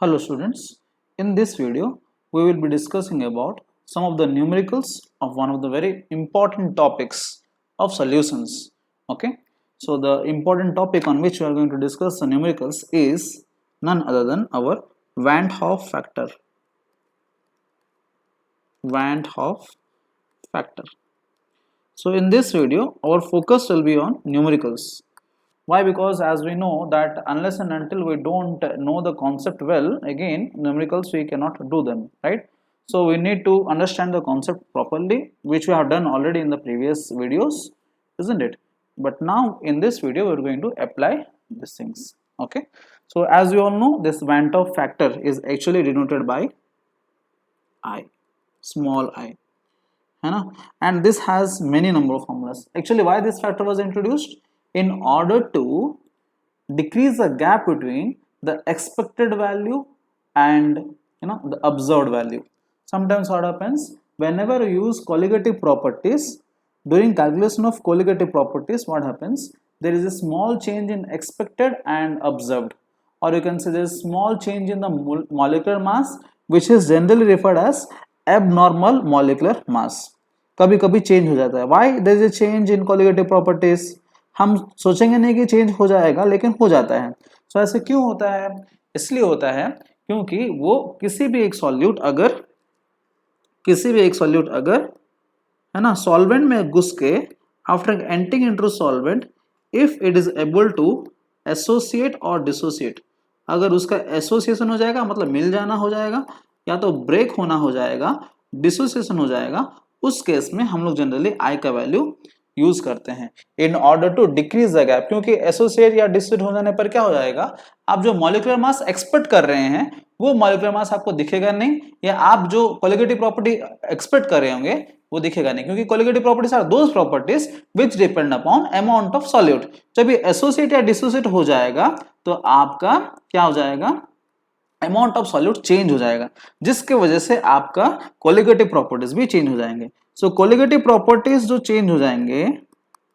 Hello students, in this video we will be discussing about some of the numericals of one of the very important topics of solutions. Okay, so the important topic on which we are going to discuss the numericals is none other than our Van't Hoff factor. Van't Hoff factor. So in this video our focus will be on numericals. Why? Because as we know that unless and until we don't know the concept well, again numericals we cannot do them, right? So we need to understand the concept properly, which we have done already in the previous videos, isn't it? But now in this video we're going to apply these things. Okay, so as you all know, this Van't Hoff factor is actually denoted by I, small I, and this has many number of formulas. Actually, why this factor was introduced? In order to decrease the gap between the expected value and the observed value. Sometimes what happens, whenever you use colligative properties, during calculation of colligative properties, what happens, there is a small change in expected and observed, or you can say there is a small change in the molecular mass, which is generally referred as abnormal molecular mass. कभी कभी change हो जाता है. Why there is a change in colligative properties? हम सोचेंगे नहीं कि change हो जाएगा, लेकिन हो जाता है. सो ऐसे क्यों होता है? इसलिए होता है क्योंकि वो किसी भी एक सॉल्यूट अगर है ना सॉल्वेंट में घुस के after entering into solvent, if it is able to associate और डिसोसिएट, अगर उसका एसोसिएशन हो जाएगा मतलब मिल जाना हो जाएगा, या तो ब्रेक होना हो जाएगा, डिसोसिएशन हो जाएगा, उस केस में हम लोग जनरली आई का वैल्यू यूज करते हैं in order to decrease the gap. क्योंकि एसोसिएट या डिसोसिएट हो जाने पर क्या हो जाएगा, आप जो मॉलिक्यूलर मास एक्सपेक्ट कर रहे हैं वो मॉलिक्यूलर मास आपको दिखेगा नहीं, या आप जो कोलिगेटिव प्रॉपर्टी एक्सपेक्ट कर रहे होंगे वो दिखेगा नहीं. क्योंकि colligative properties are those properties which depend upon amount of solute. जब ये एसोसिएट या डिसोसिएट हो जाएगा तो आपका क्या हो जाएगा, अमाउंट ऑफ सॉल्यूट चेंज हो जाएगा, जिसके वजह से आपका कोलिगेटिव प्रॉपर्टीज भी चेंज हो जाएंगे. सो कोलिगेटिव प्रॉपर्टीज जो चेंज हो जाएंगे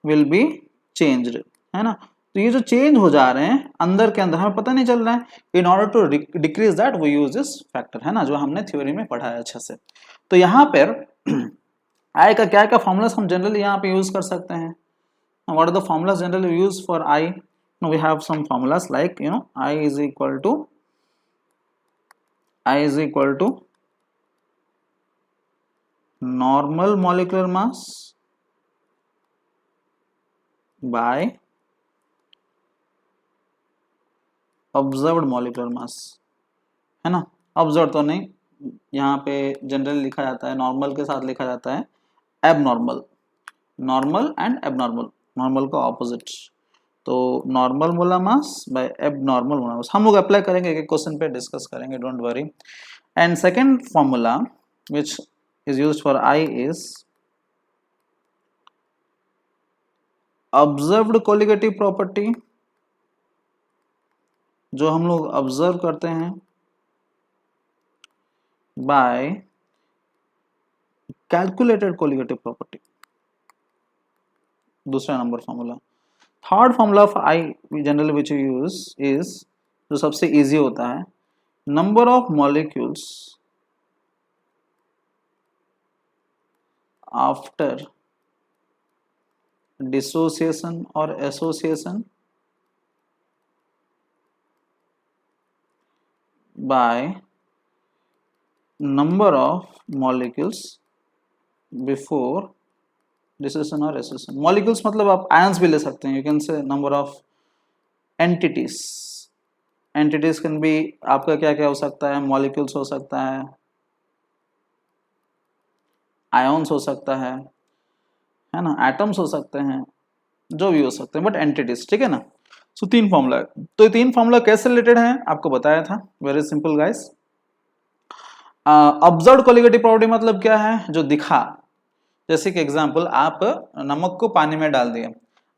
विल बी चेंज्ड, है ना. तो ये जो चेंज हो जा रहे हैं अंदर के अंदर हमें पता नहीं चल रहा है. In order to decrease that we use this factor, है ना, जो हमने थ्योरी में पढ़ा है अच्छे से. तो यहाँ पर आई का क्या फॉर्मूलास हम जनरली यहाँ पे यूज कर सकते हैं. What are the formulas generally use for I? We have some formulas like I is equal to normal molecular mass by observed molecular mass, है ना. ऑब्जर्व तो नहीं, यहाँ पे जनरली लिखा जाता है, नॉर्मल के साथ लिखा जाता है abnormal. Normal and abnormal, normal का ऑपोजिट. तो normal molar mass by abnormal molar मास हम लोग अप्लाई करेंगे, एक क्वेश्चन पे डिस्कस करेंगे, don't worry. And second formula which is used for I is observed colligative property, जो हम लोग ऑब्जर्व करते हैं by calculated colligative property. दूसरा number formula. Third formula of I generally which you use is, जो सबसे easy होता है, number of molecules after dissociation or association by number of molecules before dissociation or association. molecules मतलब आप ions भी ले सकते हैं, you can say number of entities. entities can be आपका क्या क्या हो सकता है, molecules हो सकता है, आयन्स हो सकता है ना, एटम्स हो सकते हैं, जो भी हो सकते हैं, बट एंटिटीज, ठीक है ना. सो तीन फॉर्मूला है. तो ये तीन फॉर्मूला कैसे रिलेटेड है आपको बताया था, very simple guys. Observed colligative property मतलब क्या है, जो दिखा. जैसे कि एग्जांपल, आप नमक को पानी में डाल दिए,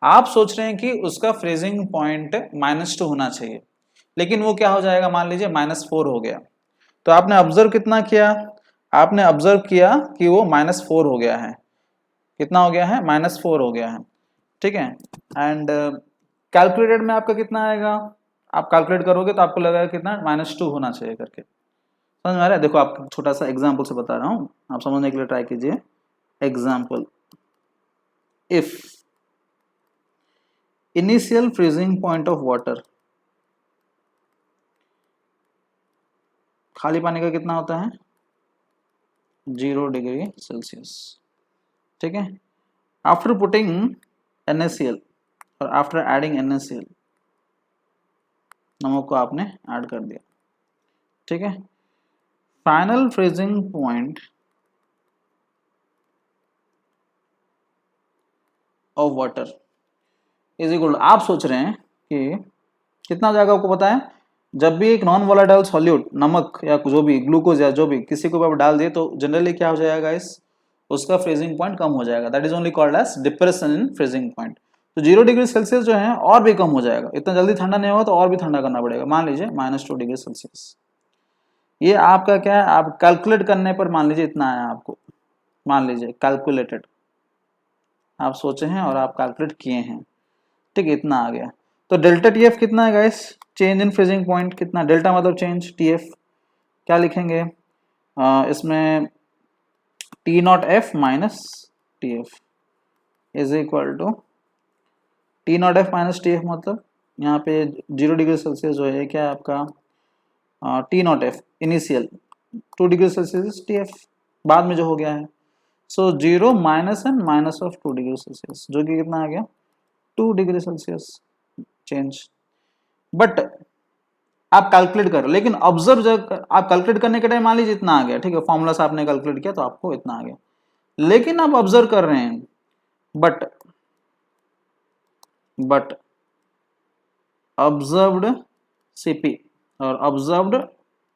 आप सोच रहे हैं कि उसका फ्रीजिंग पॉइंट -2 होना चाहिए, लेकिन वो क्या हो जाएगा, मान लीजिए -4 हो गया. तो आपने ऑब्जर्व कितना किया, आपने ऑब्जर्व किया कि वो -4 हो गया है. कितना हो गया है, -4 हो गया है, ठीक है. एंड कैलकुलेटेड में आपका कितना आएगा, आप कैलकुलेट करोगे तो आपको लगेगा कितना -2 होना चाहिए करके। समझ में आ रहा है? देखो आप छोटा सा एग्जाम्पल से बता रहा हूँ, आप समझने के लिए ट्राई कीजिए। Example, if initial freezing point of water, खाली पानी का कितना होता है 0 डिग्री सेल्सियस, ठीक है। आफ्टर पुटिंग NaCl और आफ्टर एडिंग NaCl, नमक को आपने ऐड कर दिया, ठीक है। Final freezing point of water is equal, आप सोच रहे हैं कि कितना हो जाएगा, आपको पता है जब भी एक नॉन वोलेटाइल सॉल्यूट, नमक या जो भी ग्लूकोज या जो भी किसी को आप डाल दिए तो जनरली क्या हो जाएगा इस उसका फ्रीजिंग पॉइंट कम हो जाएगा, that is only called as depression in freezing point. तो 0 डिग्री सेल्सियस जो है और भी कम हो जाएगा, इतना जल्दी ठंडा नहीं होगा तो और भी ठंडा करना पड़ेगा, मान लीजिए -2 डिग्री सेल्सियस। ये आपका क्या है, आप कैलकुलेट करने पर मान लीजिए इतना आया आपको, मान लीजिए कैलकुलेटेड आप सोचे हैं और आप कैलकुलेट किए हैं, ठीक है, इतना आ गया। तो डेल्टा TF कितना है guys, change in freezing point कितना, डेल्टा मतलब चेंज, TF क्या लिखेंगे इसमें T0F minus TF is equal to T0F minus TF, मतलब यहाँ पे 0 डिग्री सेल्सियस जो है क्या है आपका T0F initial, 2 degree Celsius TF बाद में जो हो गया है। सो 0 minus and minus of 2 degree Celsius जो कि कितना आ गया 2 डिग्री सेल्सियस चेंज। बट आप कैलकुलेट करो, लेकिन ऑब्जर्व जब आप कैलकुलेट करने के टाइम मान लीजिए इतना आ गया, ठीक है, फॉर्मूला से आपने कैलकुलेट किया तो आपको इतना आ गया, लेकिन आप ऑब्जर्व कर रहे हैं बट ऑब्जर्व्ड CP, और ऑब्जर्व्ड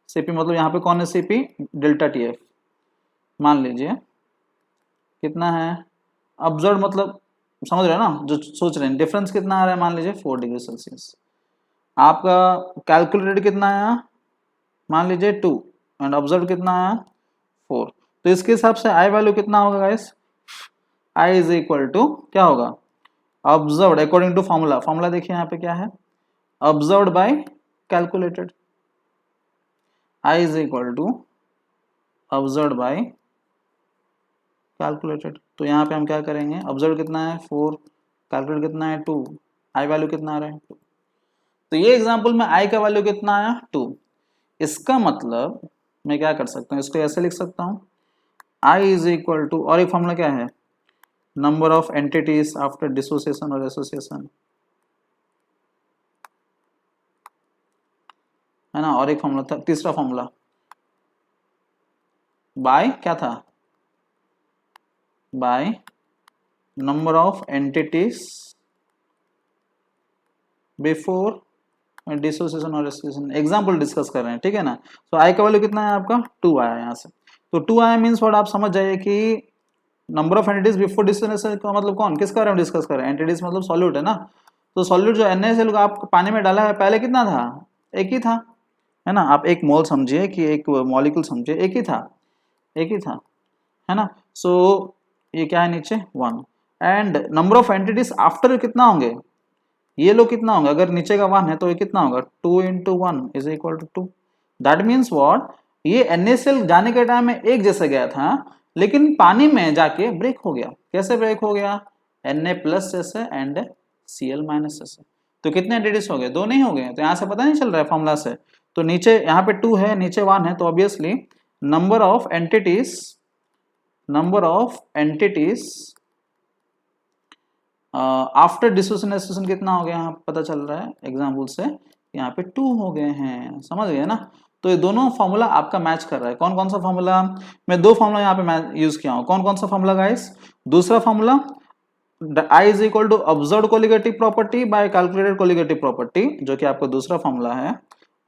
CP मतलब यहाँ पे कौन है CP, डेल्टा TF मान लीजिए कितना है, ऑब्जर्व मतलब समझ रहे हैं ना, जो सोच रहे हैं डिफरेंस कितना आ रहा है, मान लीजिए 4 डिग्री सेल्सियस। आपका कैलकुलेटेड कितना आया, मान लीजिए 2, एंड ऑब्जर्व कितना आया 4। तो इसके हिसाब से आई वैल्यू कितना होगा guys, I is equal to क्या होगा, observed according to formula, formula देखिए यहाँ पे क्या है, observed by calculated, I is equal to observed by calculated. तो यहाँ पे हम क्या करेंगे, ऑब्जर्व कितना है 4, कैलकुलेट कितना है 2, आई वैल्यू कितना आ रहा है 2। तो ये एग्जांपल में आई का वैल्यू कितना आया 2। इसका मतलब मैं क्या कर सकता हूँ, इसको ऐसे लिख सकता हूँ, आई इज इक्वल टू, और एक फॉर्मूला क्या है, number of entities after dissociation और एसोसिएशन, है ना, और एक फॉर्मूला था, तीसरा फॉर्मूला बाय क्या था, bye number of entities before dissociation और एसोसिएशन, एग्जांपल डिस्कस कर रहे हैं, ठीक है ना। तो आई का वैल्यू कितना है आपका 2 आया यहाँ से, तो 2 आया मीन्स व्हाट, आप समझ जाइए कि number of entities before dissociation का मतलब कौन, किसके बारे में डिस्कस कर रहे हैं, एंटिटीज मतलब सॉल्यूट है ना। तो सॉल्यूट जो NaCl को आप पानी में डाला है पहले कितना था, एक ही था, है ना, आप एक मोल समझिए कि एक मॉलिक्यूल समझिए, एक ही था, है ना। सो ये क्या है नीचे 1, and number of entities after कितना होंगे, ये लोग कितना होंगे, अगर नीचे का 1 है तो ये कितना होगा 2 into 1 is equal to 2। That means what, ये NaCl जाने के टाइम में एक जैसे गया था, लेकिन पानी में जाके ब्रेक हो गया, कैसे ब्रेक हो गया, Na प्लस जैसे एंड Cl माइनस जैसे। तो कितने एंटिटीज हो गए, 2 नहीं हो गए, तो यहाँ से पता नहीं चल रहा है फॉर्मूला से। तो नीचे यहाँ पे 2 है, नीचे 1 है, तो obviously number of entities after dissociation कितना हो गया, यहाँ पता चल रहा है एग्जाम्पल से, यहाँ पे 2 हो गए हैं, समझ गए ना। तो ये दोनों फॉर्मूला आपका मैच कर रहा है, कौन कौन सा फॉर्मूला, मैं 2 फॉर्मूला यहाँ पे मैं यूज किया हूँ, कौन कौन सा फॉर्मूला गाइस, दूसरा formula I is equal to observed colligative property by calculated colligative property, जो कि आपका दूसरा फॉर्मूला है,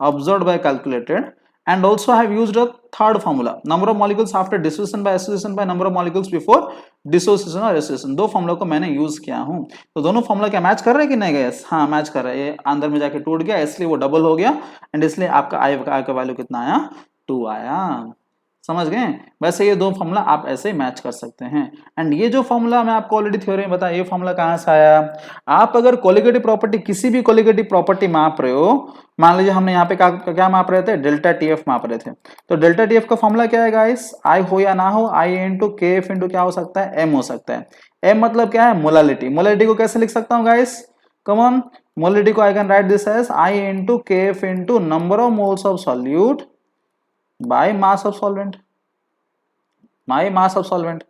observed by calculated, and also I have used a third formula, number of molecules after dissociation by association by number of molecules before dissociation or association। 2 formula को मैंने use किया हूं। तो दोनों फॉर्मूला क्या मैच कर रहे हैं कि नहीं गैस, हाँ मैच कर रहा है, ये अंदर में जाके टूट गया इसलिए वो डबल हो गया, एंड इसलिए आपका आई का वैल्यू कितना आया 2 आया। समझ गए? वैसे ये दो फॉर्मूला आप ऐसे मैच कर सकते हैं। एंड ये जो फॉर्मूला मैं आपको ऑलरेडी थ्योरी में बताया, ये फॉर्मूला कहाँ से आया? आप अगर कोलिगेटिव प्रॉपर्टी, किसी भी कोलिगेटिव प्रॉपर्टी माप रहे हो, मान लीजिए हमने यहाँ पे क्या माप रहे थे? डेल्टा टीएफ माप रहे थे। तो डेल्टा टीएफ का फॉर्मूला क्या है गाइस? आई हो या ना हो, आई इंटू के एफ इंटू क्या हो सकता है? एम हो सकता है। एम मतलब क्या है? मोलालिटी। मोलालिटी को कैसे लिख सकता हूँ गाइस? कम ऑन, मोलालिटी को I can write this as I into K F into number of moles of solute by mass of solvent, by mass of solvent,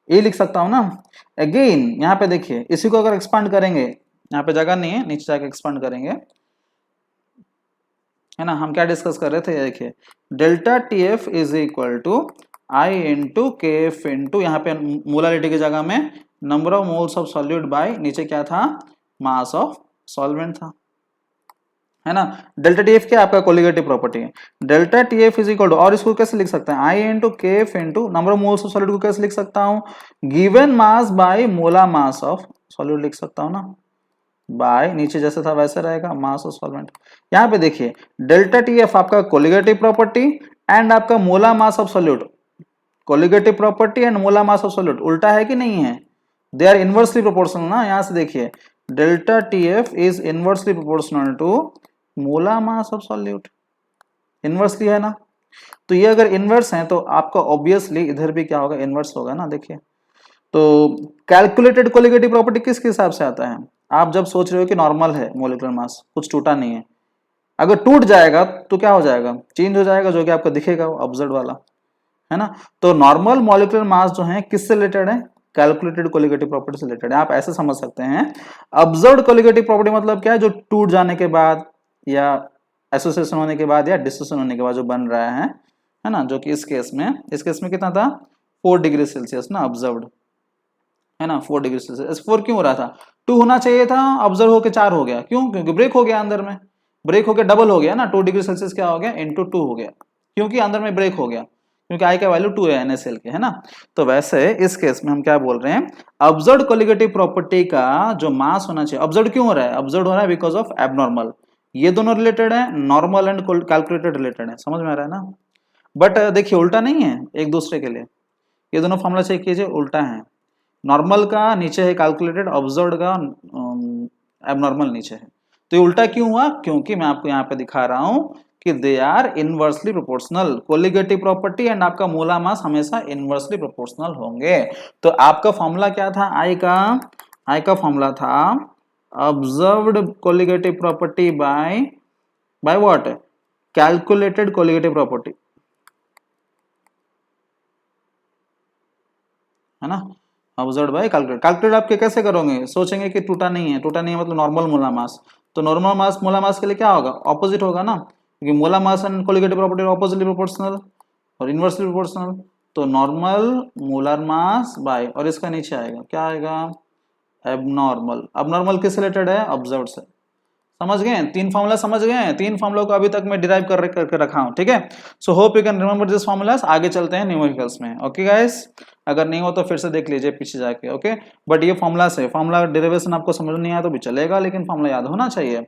ये लिख सकता हूं ना। अगेन यहाँ पे देखिए, इसी को अगर एक्सपांड करेंगे, यहाँ पे जगह नहीं है, नीचे जाके एक्सपांड करेंगे, है ना। हम क्या डिस्कस कर रहे थे, देखिए delta T F is equal to I into K F into, यहाँ पे मोलालिटी की जगह में number of moles of solute by नीचे क्या था? मास ऑफ सॉल्वेंट था, है ना। डेल्टा टी एफ क्या आपका कोलिगेटिव प्रॉपर्टी है। Delta T F is equal to, और इसको कैसे लिख सकते हैं? I into K F into number of moles of solid को कैसे लिख सकता हूँ? गिवन मास बाय मोला मास ऑफ सॉलिड लिख सकता हूँ ना, बाय नीचे जैसे था वैसे रहेगा मास ऑफ सॉल्वेंट। यहाँ पे देखिए डेल्टा टी एफ आपका कोलिगेटिव प्रॉपर्टी एंड आपका molar mass of solute, colligative property and मोला मास ऑफ सॉल्यूट उल्टा है कि नहीं है? दे आर इनवर्सली प्रोपोर्शनल ना। यहां से देखिए delta T F is inversely proportional to molar mass of solute, inversely है ना। तो ये अगर इनवर्स है तो आपका ऑब्वियसली इधर भी क्या होगा? इनवर्स होगा ना। देखिए तो कैलकुलेटेड कोलिगेटिव प्रॉपर्टी किसके हिसाब से आता है? आप जब सोच रहे हो कि नॉर्मल है मोलिकुलर मास, कुछ टूटा नहीं है, अगर टूट जाएगा तो क्या हो जाएगा? चेंज हो जाएगा, जो कि आपको दिखेगा ऑब्जर्व वाला, है ना। तो नॉर्मल मॉलिक्यूलर मास जो है किससे रिलेटेड है? कैलकुलेटेड कोलिगेटिव प्रॉपर्टी से रिलेटेड है। आप ऐसे समझ सकते हैं, ऑब्जर्व्ड कोलिगेटिव प्रॉपर्टी मतलब क्या है? जो टूट जाने के बाद या एसोसिएशन होने के बाद या डिसोसिएशन होने के बाद जो बन रहा है ना। जो कि इस केस में कितना था? 4 डिग्री सेल्सियस ना ऑब्जर्व्ड, है ना। 4 डिग्री सेल्सियस। 4 क्यों हो रहा था? 2 होना चाहिए था, ऑब्जर्व होकर 4 हो गया। क्यों? क्योंकि ब्रेक हो गया अंदर में, ब्रेक होकर डबल हो गया ना। 2 डिग्री सेल्सियस क्या हो गया? इंटू 2 हो गया, क्योंकि अंदर में ब्रेक हो गया, क्योंकि आई का वैल्यू 2 है NaCl के, है ना। तो वैसे इस केस में हम क्या बोल रहे हैं? ऑब्जर्व्ड कोलिगेटिव प्रॉपर्टी का जो मास होना चाहिए, ऑब्जर्व्ड क्यों हो रहा है? ऑब्जर्व्ड हो रहा है बिकॉज ऑफ एबनॉर्मल। ये दोनों रिलेटेड है, नॉर्मल एंड कैलकुलेटेड रिलेटेड है, समझ में आ रहा है ना। बट देखिए उल्टा नहीं है एक दूसरे के लिए, ये दोनों फॉर्मूला चेक कीजिए, उल्टा है। नॉर्मल का नीचे है कैलकुलेटेड, ऑब्जर्व्ड का एबनॉर्मल नीचे है। तो ये उल्टा क्यों हुआ? क्योंकि मैं आपको यहाँ पे दिखा रहा हूं कि they are inversely proportional. Colligative property and आपका मोला मास हमेशा इनवर्सली प्रोपोर्शनल होंगे। तो आपका फॉर्मूला क्या था? आई का फॉर्मूला था observed colligative property by what? Calculated colligative property, है ना। Observed bye calculate. कैलकुलेट आप कैसे करोगे? सोचेंगे कि टूटा नहीं है, टूटा नहीं है मतलब नॉर्मल मोला मास। तो नॉर्मल मास मोला मास के लिए क्या होगा? ऑपोजिट होगा ना, क्योंकि मोला mass and colligative property oppositely proportional और इनवर्सली प्रोपोर्शनल। तो नॉर्मल मोलर मास बाय, और इसका नीचे आएगा क्या आएगा? एबनॉर्मल। एबनॉर्मल किस रिलेटेड है? ऑब्जर्व से। समझ गए? 3 फॉर्मूला समझ गए? 3 फॉर्मूला को अभी तक मैं डिराइव करके रखा हूं, ठीक है। So hope you can remember this formulas. आगे चलते हैं न्यूमेरिकल्स में, ओके गाइस। अगर नहीं हो तो फिर से देख लीजिए पीछे जाके, ओके। बट ये फॉर्मूला से, फॉर्मूला डेरिवेशन आपको समझ नहीं आया तो भी चलेगा, लेकिन फॉर्मूला याद होना चाहिए।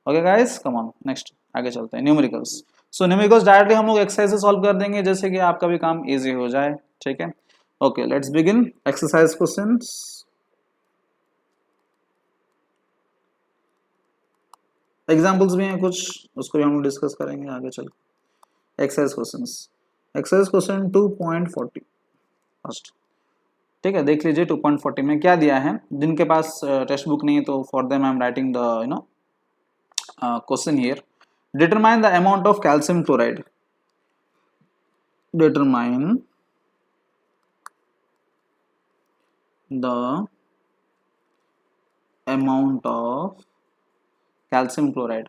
Okay guys, come on, next आगे चलते हैं न्यूमेरिकल्स। सो न्यूमेरिकल्स डायरेक्टली हम लोग एक्सरसाइज सॉल्व कर देंगे, जैसे कि आपका भी काम इजी हो जाए, ठीक है। Okay let's begin exercise questions. Examples भी हैं कुछ, उसको भी हम डिस्कस करेंगे आगे चल। Exercise questions, exercise question 2.40 first, ठीक है। देख लीजिए 2.40 में क्या दिया है। जिनके पास टेक्स्ट बुक नहीं है तो for them I am writing the question here. Determine the amount of calcium chloride, determine the amount of calcium chloride,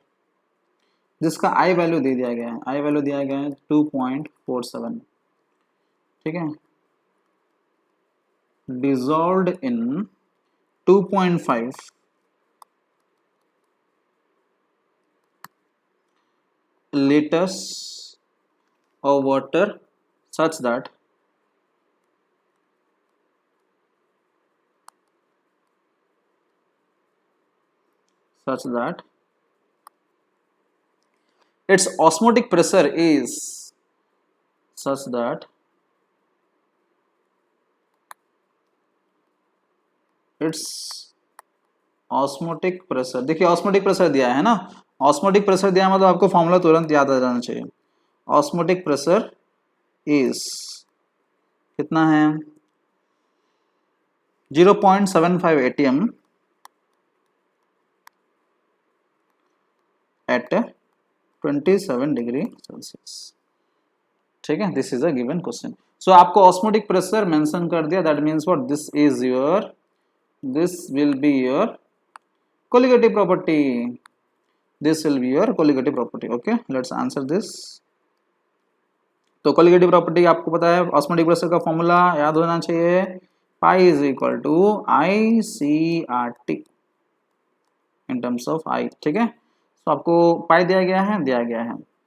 जिसका आई वैल्यू दे दिया गया है। आई वैल्यू दिया गया है 2.47, ठीक है। dissolved in 2.5 liters of water such that its osmotic pressure is such that its osmotic pressure, देखिए ऑस्मोटिक प्रेशर दिया है ना, ऑस्मोटिक प्रेशर दिया मतलब आपको फॉर्मूला तुरंत याद आ जाना चाहिए। ऑस्मोटिक प्रेशर इज कितना है 0.75 atm at 27 डिग्री सेल्सियस। ठीक है, this is a given question. So आपको ऑस्मोटिक प्रेशर मेंशन कर दिया, that means what, this is your, this will be your colligative property, this will be your colligative property। okay, let's answer this। तो colligative property आपको पता है, osmotic pressure का formula याद होना चाहिए, pi is equal to I C R T in terms of I. ठीक है, तो आपको पाई दिया गया है,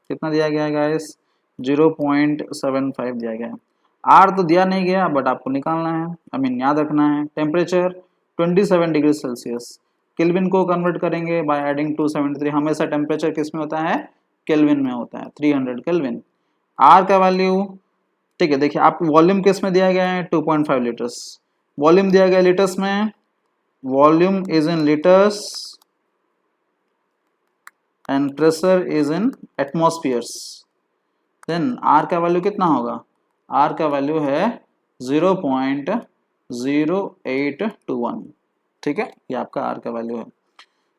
कितना दिया गया है गाइस, 0.75 दिया गया है। आर तो दिया नहीं गया, बट आपको निकालना है, आई मीन याद रखना है। टेम्परेचर 27 डिग्री सेल्सियस, केल्विन को कन्वर्ट करेंगे बाय एडिंग 273। हमेशा टेम्परेचर किस में होता है, केल्विन में होता है, 300 केल्विन। आर का वैल्यू, ठीक है, देखिए आप वॉल्यूम किस में दिया गया है, 2.5 लीटर्स, वॉल्यूम दिया गया लीटर्स में, volume is in litres and pressure is in atmospheres. Then R का वैल्यू कितना होगा, आर का वैल्यू है 0.0821। ठीक है, ये आपका आर का वैल्यू है।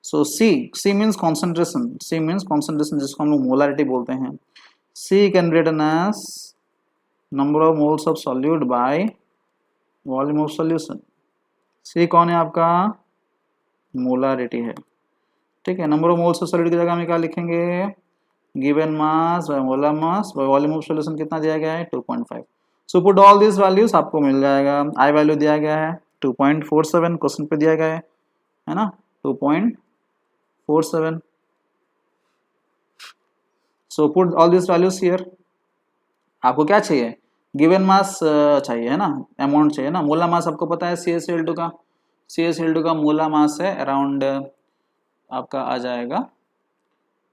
सो सी मीन्स कॉन्सेंट्रेशन, जिसको हम लोग मोलारिटी बोलते हैं। C can be written as number of moles of solute by volume of solution. C कौन है आपका, मोलारिटी है। ठीक है, number of moles of solute की जगह में क्या लिखेंगे, given mass by molar mass by volume of solution कितना दिया गया है, 2.5। So put all this values, आपको मिल जाएगा। आई वैल्यू दिया गया है 2.47, क्वेश्चन पे दिया गया है ना, 2.47। सो put all this values here. आपको क्या चाहिए, गिवन मास चाहिए है ना, अमाउंट चाहिए ना। मोलर मास आपको पता है CaCl2 का, CaCl2 का मोलर मास है अराउंड आपका आ जाएगा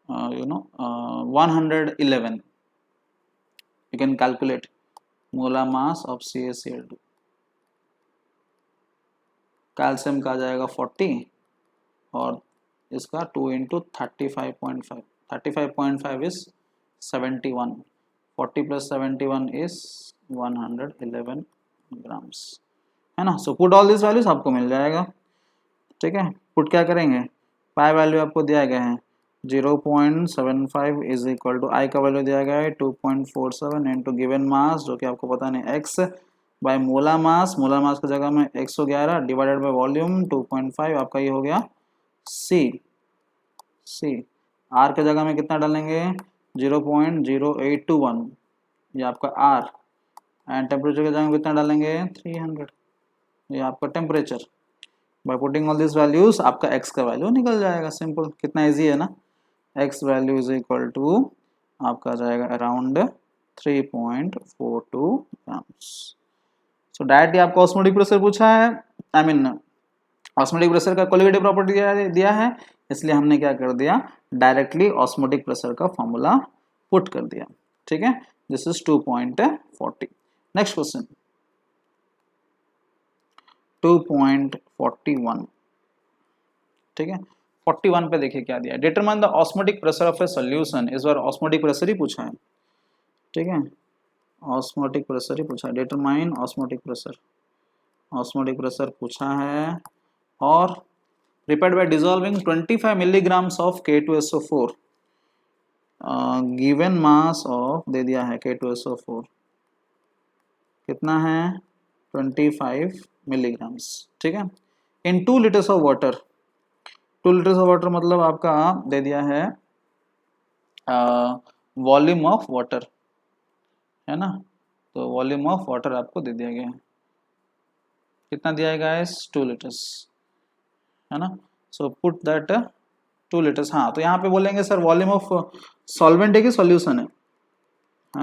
111। you can calculate molar mass of CaCl2। Calcium का आ जाएगा 40 और इसका 2 into 35.5, 35.5 is 71, 40 plus 71 is 111 grams, है ना। सो पुट ऑल दिस वैल्यूज, आपको मिल जाएगा। ठीक है, पुट क्या करेंगे, पाई वैल्यू आपको दिया गया है 0.75 इज इक्वल टू, आई का वैल्यू दिया गया है 2.47 इंटू गिवन मास जो कि आपको पता नहीं एक्स बाय मोलर मास की जगह में 111 डिवाइडेड बाय वॉल्यूम 2.5, आपका ये हो गया सी। आर के जगह में कितना डालेंगे 0.0821, ये आपका आर, एंड टेम्परेचर के जगह में कितना डालेंगे 300, ये आपका temperature. By putting all this values आपका एक्स का वैल्यू निकल जाएगा, सिंपल, कितना इजी है ना। X value is equal to आपका जाएगा अराउंड 3.42 ग्राम्स। सो डायरेक्टली आपको ऑस्मोटिक प्रेशर पूछा है, आई मीन ऑस्मोटिक प्रेशर का कोलिगेटिव प्रॉपर्टी दिया है, इसलिए हमने क्या कर दिया, डायरेक्टली ऑस्मोटिक प्रेशर का फॉर्मूला पुट कर दिया। ठीक है, दिस इज 2.40। Next question 2.41। ठीक है, 41 पे देखिए क्या दिया है, determine the osmotic pressure of A solution. इस बार ऑस्मोटिक प्रेशर ही पूछा है। ठीक है, ऑस्मोटिक प्रेशर ही पूछा है, डिटरमाइन ऑस्मोटिक प्रेशर पूछा है। और prepared by dissolving 25 milligrams of K2SO4, given mass of दे दिया है K2SO4 कितना है 25 मिलीग्राम्स। ठीक है, in 2 litres of water, 2 litres of water मतलब आपका दे दिया है वॉल्यूम ऑफ वाटर, है ना, तो वॉल्यूम ऑफ वाटर आपको दे दिया गया है, कितना दिया है गाइस 2 लीटर्स, है ना। So put that 2 litres. हाँ, तो यहाँ पे बोलेंगे सर वॉल्यूम ऑफ सॉल्वेंट है कि सॉल्यूशन है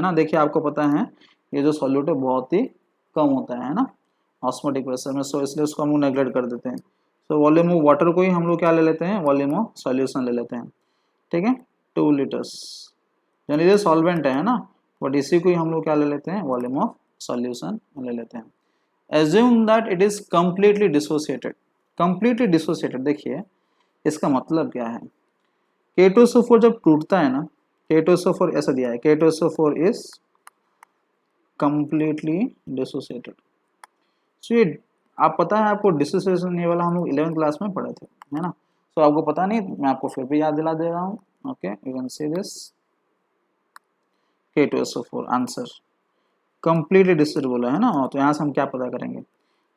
ना। देखिए आपको पता है ये जो सॉल्यूट है बहुत ही कम होता है ना ऑस्मोटिक प्रेशर में, सो इसलिए उसको हम लोग नेग्लेक्ट कर देते हैं। सो वॉल्यूम ऑफ वाटर को ही हम लोग क्या ले लेते हैं, वॉल्यूम ऑफ सॉल्यूशन ले लेते हैं। ठीक है, 2 लीटर्स, यानी ये सॉल्वेंट है ना, बट इसी को ही हम लोग क्या ले लेते हैं, वॉल्यूम ऑफ सॉल्यूशन ले लेते हैं। Assume that it is completely dissociated. Completely dissociated, देखिए इसका मतलब क्या है, K2SO4 जब टूटता है ना, K2SO4 ऐसा दिया है, K2SO4 इज कंप्लीटली डिसोसिएटेड। सो ये आप पता है आपको डिसोसिएशन ये वाला हम लोग 11th क्लास में पढ़े थे, है ना। तो आपको पता नहीं, मैं आपको फिर भी याद दिला दे रहा हूँ। Okay, you can see this K2SO4 answer completely dissociated बोला है ना। तो यहाँ से हम क्या पता करेंगे,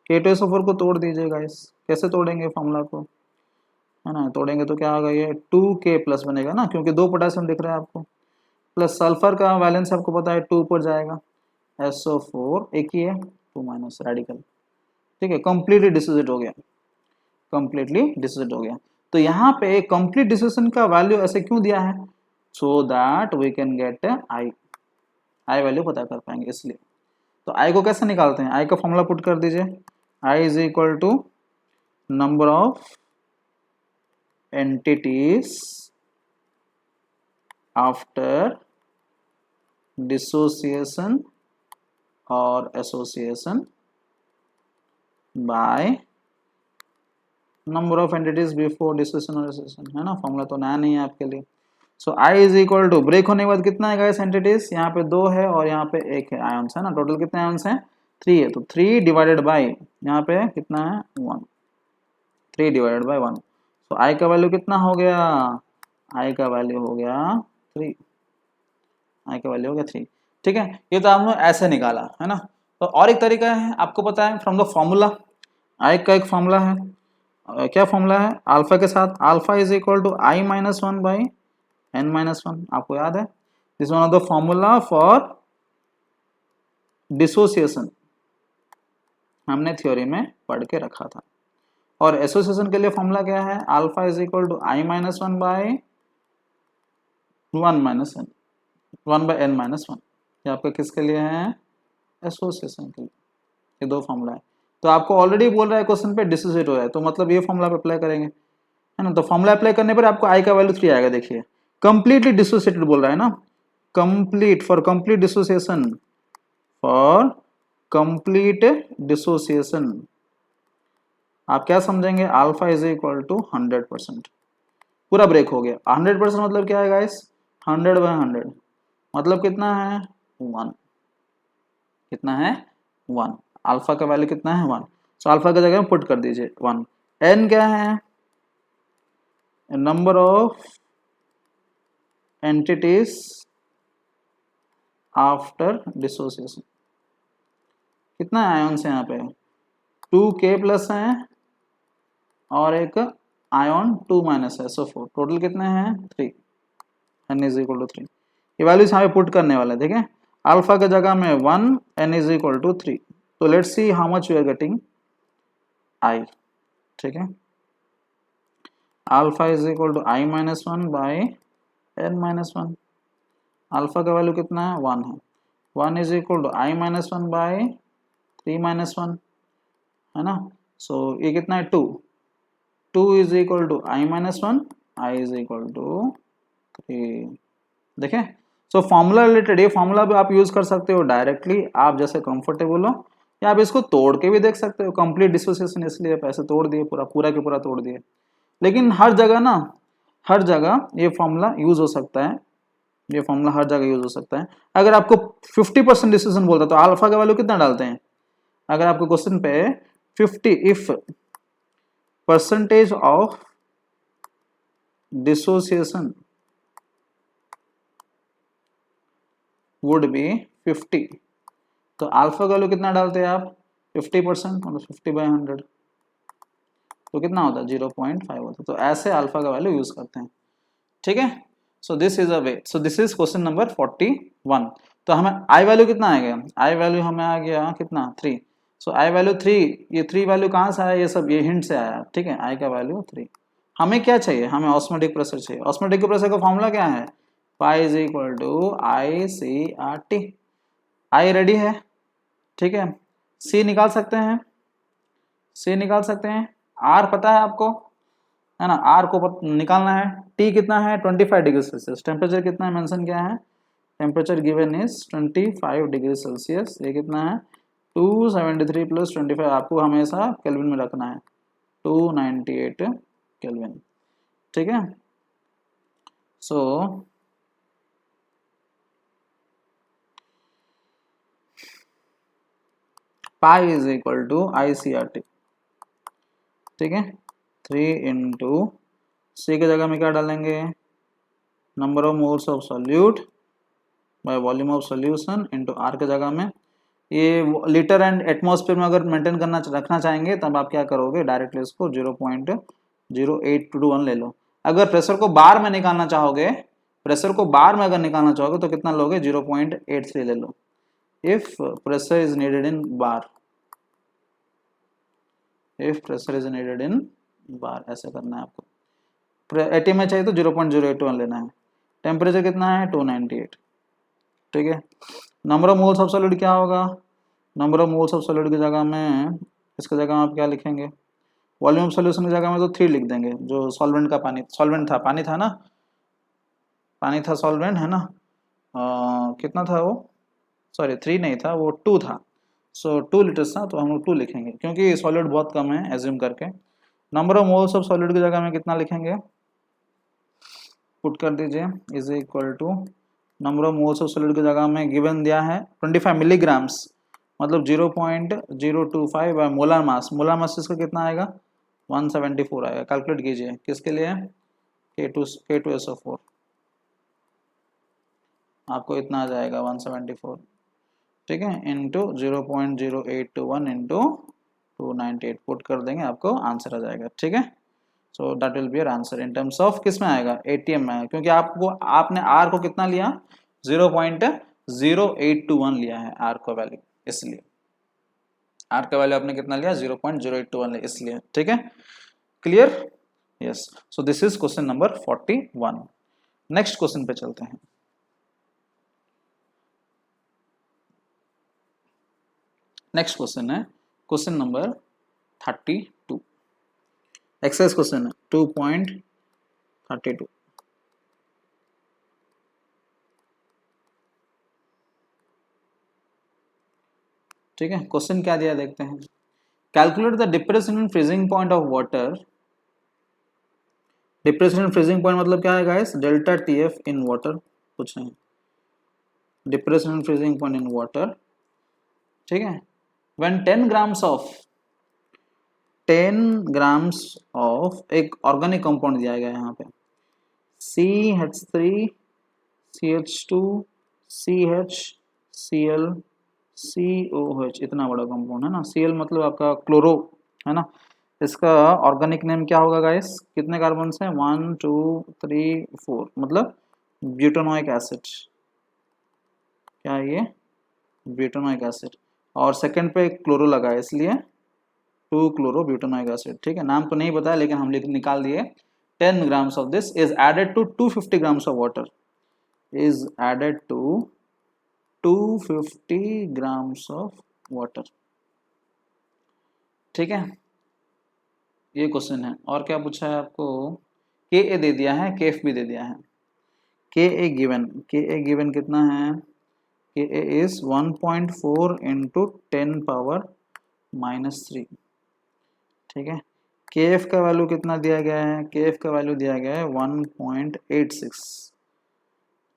K2SO4 को तोड़ दीजिए गाइस। कैसे तोड़ेंगे फॉर्मूला को, है ना, तोड़ेंगे तो क्या होगा, ये 2K प्लस बनेगा ना, क्योंकि 2 पोटेशियम दिख रहा है आपको, प्लस सल्फर का वैलेंस आपको पता है 2 ऊपर जाएगा, SO4 एक ही है, 2 माइनस रेडिकल, ठीक है, कंप्लीटली डिसोसिएट हो गया, कंप्लीटली डिसोसिएट हो गया। तो यहाँ पे कंप्लीट डिसोसिएशन का वैल्यू ऐसे क्यों दिया है, so that we can get I value पता कर पाएंगे इसलिए। तो आई को कैसे निकालते हैं, आई का फॉर्मूला पुट कर दीजिए, I is equal to number of entities after dissociation और association by number of entities before dissociation और एसोसिएशन, है ना। फॉर्मूला तो नया नहीं है आपके लिए। So I is equal to, break होने के बाद कितना है गाइस एंटिटीज, यहाँ पे 2 है और यहाँ पे 1 है, आयंस है ना। टोटल कितने आयंस हैं, 3 है, तो 3 डिवाइडेड बाय यहाँ पे कितना है 1, 3 डिवाइडेड बाय 1। तो आई का वैल्यू कितना हो गया, आई का वैल्यू हो गया 3, आई का वैल्यू हो गया 3, ठीक है। ये तो आपने ऐसे निकाला है ना। तो और एक तरीका है, आपको पता है फ्रॉम द फॉर्मूला, आई का एक फॉर्मूला है, क्या फॉर्मूला है, अल्फा के साथ, alpha is equal to I minus 1 by n minus 1, आपको याद है, this one of the formula for dissociation, हमने थ्योरी में पढ़ के रखा था। और एसोसिएशन के लिए फॉर्मूला क्या है, alpha is equal to I minus 1 by 1 minus N, 1 by N minus 1। ये आपका किसके लिए है, एसोसिएशन के लिए, ये 2 फॉर्मूला है। तो आपको ऑलरेडी बोल रहा है क्वेश्चन पे डिसोसिएट हो रहा है, तो मतलब ये फॉर्मूला पे अप्लाई करेंगे, है ना। तो फॉर्मूला अप्लाई करने पर आपको आई का वैल्यू 3 आएगा, देखिए कंप्लीटली डिसोसिएटेड बोल रहा है ना, complete for complete dissociation, for complete dissociation आप क्या समझेंगे, अल्फा इज इक्वल टू 100%, पूरा ब्रेक हो गया। 100% मतलब क्या है गाइस, 100 बाय 100 मतलब कितना है 1, कितना है 1, अल्फा का वैल्यू कितना है 1, सो अल्फा की जगह में पुट कर दीजिए 1। एन क्या है, number of entities after dissociation, कितना आयॉन्स है यहाँ पे 2K प्लस है और एक आयॉन 2 माइनस है, SO4, टोटल कितने हैं 3, n इज इक्वल टू 3। ये वैल्यूज यहाँ पे पुट करने वाले हैं, ठीक है। अल्फा की जगह में 1, n इज इक्वल टू 3। तो let's see how much we are getting I, ठीक है। Alpha is equal to I minus 1 by n minus 1, alpha का वैल्यू कितना है 1 है, 1 is equal to I minus 1 by 3 minus 1, है ना। सो ये कितना है 2, 2 is equal to I minus 1, I is equal to 3, देखें। सो फॉर्मूला रिलेटेड, ये फॉर्मूला भी आप यूज कर सकते हो डायरेक्टली, आप जैसे कंफर्टेबल हो, या आप इसको तोड़ के भी देख सकते हो, कंप्लीट डिसोसिएशन इसलिए पैसे तोड़ दिए, पूरा के पूरा तोड़ दिए। लेकिन हर जगह ना, हर जगह ये फॉर्मूला यूज हो सकता है, ये फॉर्मूला हर जगह यूज हो सकता है। अगर आपको 50% डिसोसिएशन बोलता है तो अल्फा का वैल्यू कितना डालते हैं, अगर आपको क्वेश्चन पे 50 if percentage of dissociation would be 50, तो अल्फा का वैल्यू कितना डालते हैं आप 50%, मतलब 50 बाई 100, तो कितना होता है 0.5 होता है। तो ऐसे अल्फा का वैल्यू यूज करते हैं, ठीक है। So this is a way, so this is question number 41। तो हमें आई वैल्यू कितना आ गया, आई वैल्यू हमें आ गया कितना 3। सो आई वैल्यू 3, ये 3 वैल्यू कहाँ से आया, ये सब ये हिंट से आया, ठीक है। आई का वैल्यू 3, हमें क्या चाहिए, हमें ऑस्मोटिक प्रेशर चाहिए। ऑस्मोटिक प्रेशर का फॉर्मूला क्या है, pi is equal to I C R T. I ready है, ठीक है। सी निकाल सकते हैं, सी निकाल सकते हैं, आर पता है आपको, है ना, आर को निकालना है। टी कितना है 25 डिग्री सेल्सियस, टेम्परेचर कितना है मेंशन क्या है temperature given is 25 degree Celsius, ये कितना है 273 प्लस 25, आपको हमेशा केल्विन में रखना है 298 केल्विन, ठीक है। So pi is equal to ICRT, ठीक है। 3 इंटू सी की जगह में क्या डालेंगे, number of moles of solute by volume of solution into R के जगह में, ये लीटर एंड एटमॉस्फेयर में अगर मेंटेन करना रखना चाहेंगे तब आप क्या करोगे, डायरेक्टली इसको 0.0821 ले लो। अगर प्रेशर को बार में निकालना चाहोगे, प्रेशर को बार में अगर निकालना चाहोगे तो कितना लोगे, 0.83 ले लो। If pressure is needed in bar, if pressure is needed in bar, ऐसे करना है आपको। ATM में चाहिए तो 0.081 लेना है। टेम्परेचर कितना है 298, ठीक है। Number of moles of solid क्या होगा, number of moles of solid की जगह में, इसकी जगह में आप क्या लिखेंगे, वॉल्यूम ऑफ सॉल्यूशन की जगह में तो 3 लिख देंगे, जो सॉल्वेंट का पानी, सॉल्वेंट था, पानी था ना, पानी था, सॉल्वेंट है ना, कितना था वो, सॉरी 3 नहीं था वो 2 था, सो 2 लीटर्स था, तो हम लोग 2 लिखेंगे क्योंकि सॉलिड बहुत कम है एज्यूम करके। Number of moles of solid की जगह में कितना लिखेंगे, पुट कर दीजिए, is equal to number of moles of solid की जगह में गिवन दिया है 25 मिलीग्राम्स, मतलब 0.025 बाय मोलर मास, मोलर मास इसका कितना आएगा 174 आएगा। कैलकुलेट कीजिए किसके लिए, K2SO4, आपको इतना आ जाएगा 174, ठीक है, इंटू 0.0821 इंटू 298 पुट कर देंगे, आपको आंसर आ जाएगा, ठीक है। So that will be your answer in terms of किस में आएगा, ATM में आएगा, क्योंकि आपने R को कितना लिया 0.0821 लिया है R को वैल्यू, इसलिए R का वैल्यू आपने कितना लिया 0.0821 लिया इसलिए, ठीक है, clear, yes. So this is question number 41। Next question पे चलते हैं। नेक्स्ट क्वेश्चन है क्वेश्चन नंबर 32, एक्सरसाइज क्वेश्चन है 2.32। ठीक है, क्वेश्चन क्या दिया देखते हैं। Calculate the depression in freezing point of water. Depression in freezing point मतलब क्या है guys, delta TF in water कुछ नहीं, depression in freezing point in water, ठीक है। व्हेन 10 ग्राम्स ऑफ एक ऑर्गेनिक कंपाउंड दिया गया है यहाँ पे, CH3 CH2 CH Cl COH, इतना बड़ा कंपाउंड है ना, Cl मतलब आपका क्लोरो है ना, इसका ऑर्गेनिक नेम क्या होगा गाइस, कितने कार्बन हैं 1 2 3 4, मतलब ब्यूटानोइक एसिड, क्या है ये ब्यूटानोइक एसिड, और सेकंड पे क्लोरो लगा है इसलिए 2 क्लोरो ब्यूटानोइक एसिड, ठीक है। नाम तो नहीं बताया लेकिन हम निकाल दिए। 10 grams of this is added to 250 grams of water, is added to 250 grams of water, ठीक है, ये क्वेश्चन है। और क्या पूछा है आपको, Ka दे दिया है, Kf भी दे दिया है। Ka गिवन कितना है, Ka is 1.4 into 10 power -3, ठीक है। Kf का वैल्यू कितना दिया गया है, Kf का वैल्यू दिया गया है 1.86,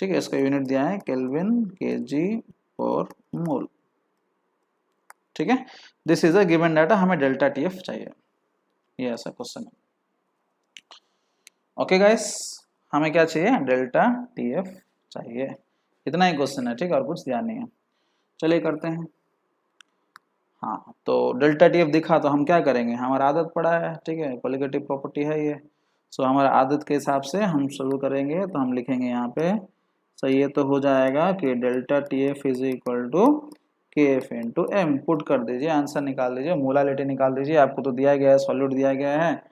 ठीक है, इसका यूनिट दिया है केल्विन kg/mol, ठीक है। This is a given data, हमें डेल्टा TF चाहिए, ये ऐसा क्वेश्चन है। ओके गाइस, हमें क्या चाहिए, डेल्टा TF चाहिए, इतना ही क्वेश्चन है, ठीक है, और कुछ ध्यान नहीं है। चलिए करते हैं। हाँ, तो डेल्टा TF दिखा तो हम क्या करेंगे, हमारा आदत पड़ा है, ठीक है, कोलिगेटिव प्रॉपर्टी है ये, सो हमारा आदत के हिसाब से हम शुरू करेंगे, तो हम लिखेंगे यहाँ पे, सो ये तो हो जाएगा कि delta TF is equal to KF into M, put कर दीजिए, आंसर निकाल दीजिए, मोलालिटी निकाल दीजिए, आपको तो दिया गया है, सॉल्यूट दिया गया है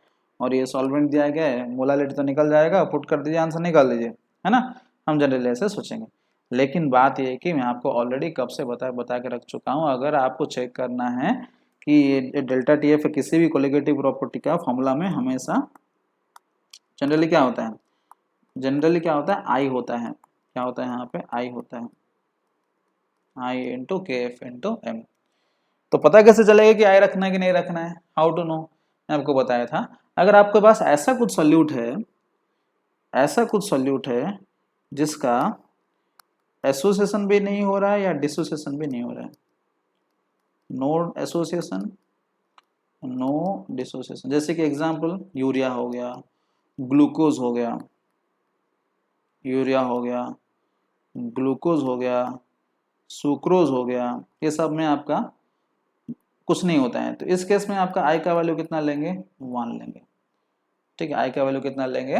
और ये सॉल्वेंट दिया गया है, मोलालिटी तो निकल जाएगा, पुट कर दीजिए, आंसर निकाल दीजिए, है ना। हम जनरली ऐसे सोचेंगे, लेकिन बात यह है कि मैं आपको ऑलरेडी कब से बता के रख चुका हूँ, अगर आपको चेक करना है कि ये डेल्टा TF किसी भी कोलिगेटिव प्रॉपर्टी का फॉर्मूला में हमेशा जनरली क्या होता है, I होता है, क्या होता है यहाँ पे आई होता है, आई into K F into M. तो पता कैसे चलेगा कि आई रखना है कि नहीं रखना है, हाउ टू नो, मैं आपको बताया था। अगर आपके पास ऐसा कुछ सोल्यूट है, ऐसा कुछ सोल्यूट है जिसका एसोसिएशन भी नहीं हो रहा है या डिसोसिएशन भी नहीं हो रहा है, नो एसोसिएशन नो डिसोसिएशन, जैसे कि एग्जांपल यूरिया हो गया, ग्लूकोज हो गया, यूरिया हो गया, ग्लूकोज हो गया, सुक्रोज हो गया, ये सब में आपका कुछ नहीं होता है। तो इस केस में आपका आई का वैल्यू कितना लेंगे, 1 लेंगे, ठीक है, आई का वैल्यू कितना लेंगे,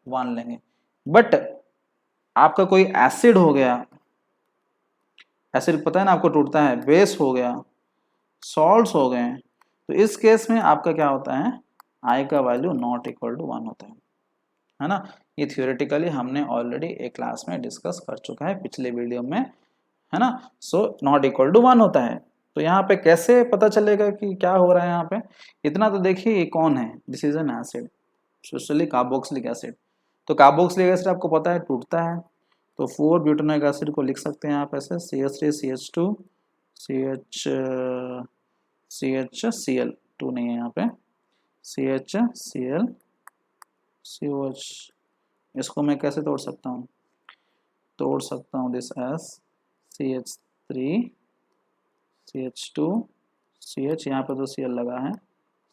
1 लेंगे। बट आपका कोई एसिड हो गया, एसिड पता है ना आपको टूटता है, बेस हो गया, सॉल्ट्स हो गए, तो इस केस में आपका क्या होता है, आई का वैल्यू नॉट इक्वल टू 1 होता है ना। ये थियोरेटिकली हमने ऑलरेडी एक क्लास में डिस्कस कर चुका है पिछले वीडियो में, है ना। सो नॉट इक्वल टू 1 होता है। तो यहाँ पे कैसे पता चलेगा कि क्या हो रहा है यहाँ पे, इतना तो देखिए ये कौन है, this is an acid, specially carboxylic acid. तो कार्बोक्सिलिक एसिड आपको पता है टूटता है, तो 4 ब्यूटेनोइक एसिड को लिख सकते हैं आप ऐसे, CH3 CH2 CH2 नहीं है यहाँ पे, CHCl COH। इसको मैं कैसे तोड़ सकता हूँ, तोड़ सकता हूँ this S CH3 CH2 CH, यहाँ पे तो Cl लगा है,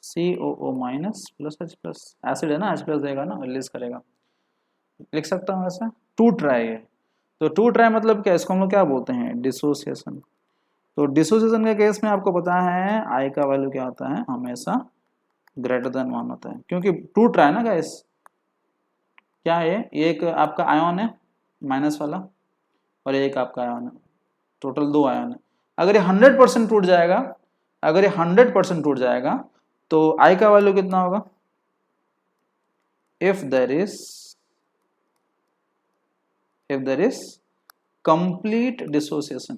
COO minus plus H plus, acid है ना, H प्लस देगा ना, रिलीज करेगा, लिख सकता हूँ ऐसा, टूट रहा है ये। तो टूट रहा है मतलब क्या, इसको हम लोग क्या बोलते हैं, डिसोसिएशन। तो डिसोसिएशन के केस में आपको पता है आई का वैल्यू क्या होता है, हमेशा ग्रेटर देन 1 होता है, क्योंकि टूट रहा है ना गाइस। क्या है ये, एक आपका आयन है माइनस वाला, और एक आपका आयन है, टोटल 2 आयन है। अगर ये 100% टूट जाएगा, अगर ये 100% टूट जाएगा तो आई का वैल्यू कितना होगा, if there is complete dissociation.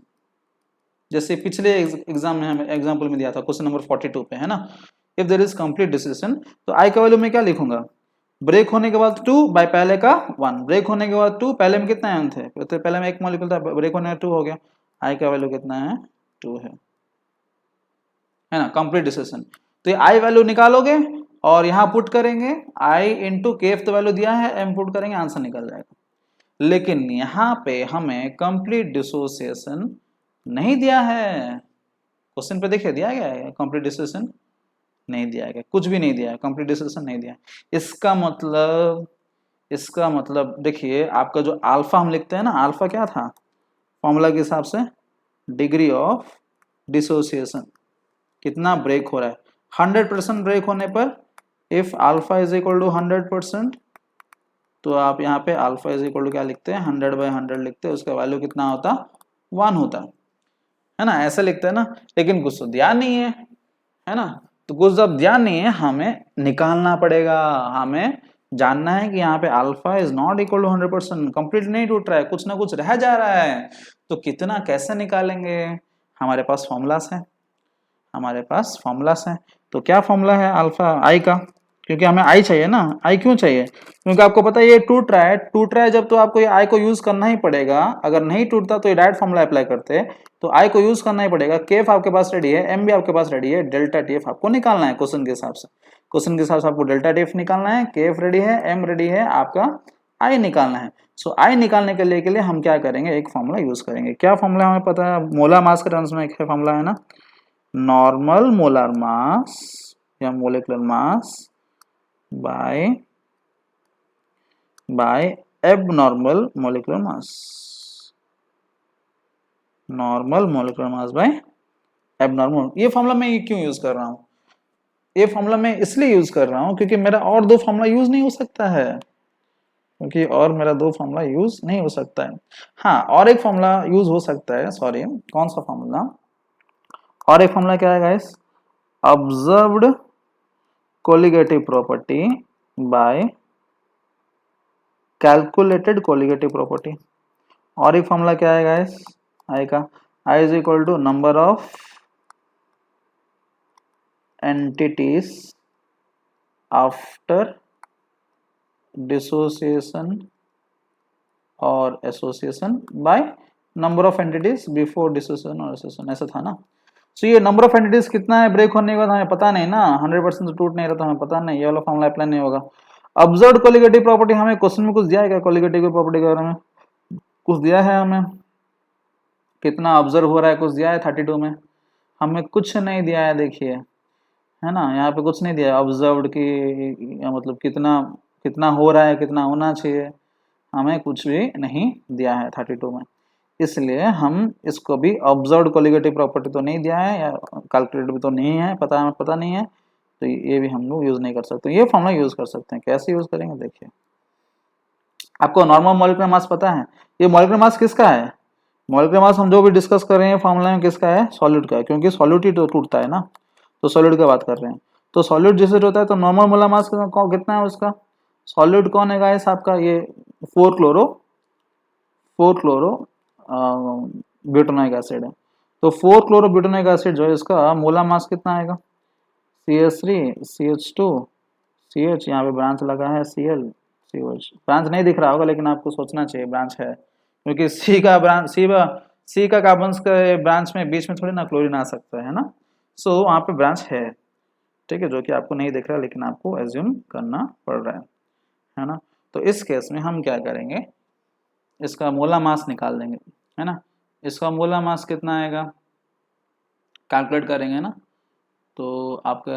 जैसे पिछले एग्जाम में हमें एग्जांपल में दिया था, क्वेश्चन नंबर 42 पे, है ना। If there is complete dissociation, तो आई का वैल्यू में क्या लिखूंगा, ब्रेक होने के बाद 2 बाय पहले का 1, ब्रेक होने के बाद 2, पहले में कितना आयन थे, तो पहले में एक मॉलिक्यूल था, ब्रेक होने में 2 हो गया, आई का वैल्यू कितना है, 2 है ना, कंप्लीट डिसोसिएशन। तो ये आई वैल्यू निकालोगे और यहाँ पुट करेंगे, आई इंटू केफ तो वैल्यू दिया है, एम पुट करेंगे, आंसर निकल जाएगा। लेकिन यहाँ पे हमें कंप्लीट डिसोसिएशन नहीं दिया है, क्वेश्चन पे देखिए दिया गया है कंप्लीट डिसोसिएशन, नहीं दिया गया, कुछ भी नहीं दिया है, कंप्लीट डिसोसिएशन नहीं दिया। इसका मतलब देखिए, आपका जो अल्फा हम लिखते हैं ना, अल्फा क्या था फॉर्मूला के हिसाब से, डिग्री ऑफ डिसोसिएशन, कितना ब्रेक हो रहा है, 100% ब्रेक होने पर, if alpha is equal to 100%, तो आप यहाँ पे अल्फा इज इक्वल टू क्या लिखते हैं, 100/100 लिखते हैं, उसका वैल्यू कितना होता, 1 होता है ना, ऐसे लिखते हैं ना। लेकिन कुछ तो ध्यान नहीं है ना। तो कुछ जब ध्यान नहीं है, हमें निकालना पड़ेगा, हमें जानना है कि यहाँ पे alpha is not equal to 100%, complete नहीं टूट रहा है, कुछ ना कुछ रह जा रहा है। तो कितना कैसे निकालेंगे, हमारे पास फॉर्मूलास है, हमारे पास फॉर्मूलास है। तो क्या फॉर्मूला है अल्फा आई का, क्योंकि हमें आई चाहिए ना, आई क्यों चाहिए, क्योंकि आपको पता है ये टूट रहा है जब, तो आपको ये आई को यूज करना ही पड़ेगा। अगर नहीं टूटता तो ये डायरेक्ट फॉर्मूला अप्लाई करते, तो आई को यूज करना ही पड़ेगा। केफ आपके पास रेडी है, एम भी आपके पास रेडी है, डेल्टा टीएफ आपको निकालना है क्वेश्चन के हिसाब से, क्वेश्चन के हिसाब से आपको डेल्टा टीएफ निकालना है, केफ रेडी है, एम रेडी है, आपका आई निकालना है। सो आई निकालने के लिए हम क्या करेंगे, एक फॉर्मूला यूज करेंगे। क्या फॉर्मूला हमें पता है, मोलर मास के टर्म्स में एक फॉर्मूला है ना, नॉर्मल मोलर मास या molecular mass by abnormal molecular mass, normal molecular mass by abnormal. ये फॉर्मूला मैं क्यों यूज कर रहा हूँ, ये फॉर्मूला मैं इसलिए यूज कर रहा हूँ क्योंकि मेरा और 2 फॉर्मूला यूज नहीं हो सकता है, क्योंकि और मेरा 2 फॉर्मूला यूज नहीं हो सकता है। हाँ, और एक फॉर्मूला यूज हो सकता है, सॉरी कौन सा फॉर्मूला, और एक फॉर्मूला क्या है guys, observed colligative property by calculated colligative property. और एक फॉर्मूला क्या है गाइस आई का, i is equal to number of entities after dissociation और association by number of entities before dissociation और एसोसिएशन, ऐसा था ना। सो ये नंबर ऑफ एंटिटीज कितना है ब्रेक होने के बाद हमें पता नहीं ना, 100% तो टूट नहीं रहा, तो हमें पता नहीं, ये वाला फॉर्मूला अप्लाई नहीं होगा। ऑब्जर्व्ड कोलिगेटिव प्रॉपर्टी, हमें क्वेश्चन में कुछ दिया है क्या कोलिगेटिव प्रॉपर्टी के बारे में? कुछ दिया है हमें, कितना ऑब्जर्व हो रहा है कुछ दिया है 32 में? हमें कुछ नहीं दिया है, देखिए, है ना, यहाँ पे कुछ नहीं दिया है ऑब्जर्व्ड की मतलब कितना कितना हो रहा है, कितना होना चाहिए, हमें कुछ भी नहीं दिया है 32 में। इसलिए हम इसको भी ऑब्जर्व्ड कोलिगेटिव प्रॉपर्टी तो नहीं दिया है या कैलकुलेट भी तो नहीं है, पता नहीं है, तो ये भी हम लोग यूज नहीं कर सकते। ये फॉर्मूला यूज कर सकते हैं, कैसे यूज करेंगे देखिए। आपको नॉर्मल मॉलिक्यूलर मास पता है, ये मॉलिक्यूलर मास किसका है? मॉलिक्यूलर मास हम जो भी डिस्कस कर रहे हैं फॉर्मूला में किसका है? सॉलिड का है, क्योंकि सॉलिड ही तो टूटता है ना, तो सॉलिड की बात कर रहे हैं। तो सॉलिड जैसे होता है तो नॉर्मल मोलर मास कितना है उसका? सॉलिड कौन है गाइस आपका? ये 4 क्लोरो ब्यूटेनोइक एसिड है। तो 4 क्लोरो ब्यूटेनोइक एसिड जो है इसका मोलर मास कितना आएगा? CH3 CH2 CH, यहाँ पे ब्रांच लगा है Cl COH, ब्रांच नहीं दिख रहा होगा लेकिन आपको सोचना चाहिए ब्रांच है, क्योंकि सी का कार्बन के ब्रांच में बीच में थोड़ी ना क्लोरीन आ सकता है ना। सो वहाँ पे ब्रांच है, ठीक है, जो कि आपको नहीं दिख रहा लेकिन आपको एज्यूम करना पड़ रहा है ना। तो इस केस में हम क्या करेंगे, इसका मोला मास निकाल देंगे, है ना। इसका मोला मास कितना आएगा कैलकुलेट करेंगे ना, तो आपके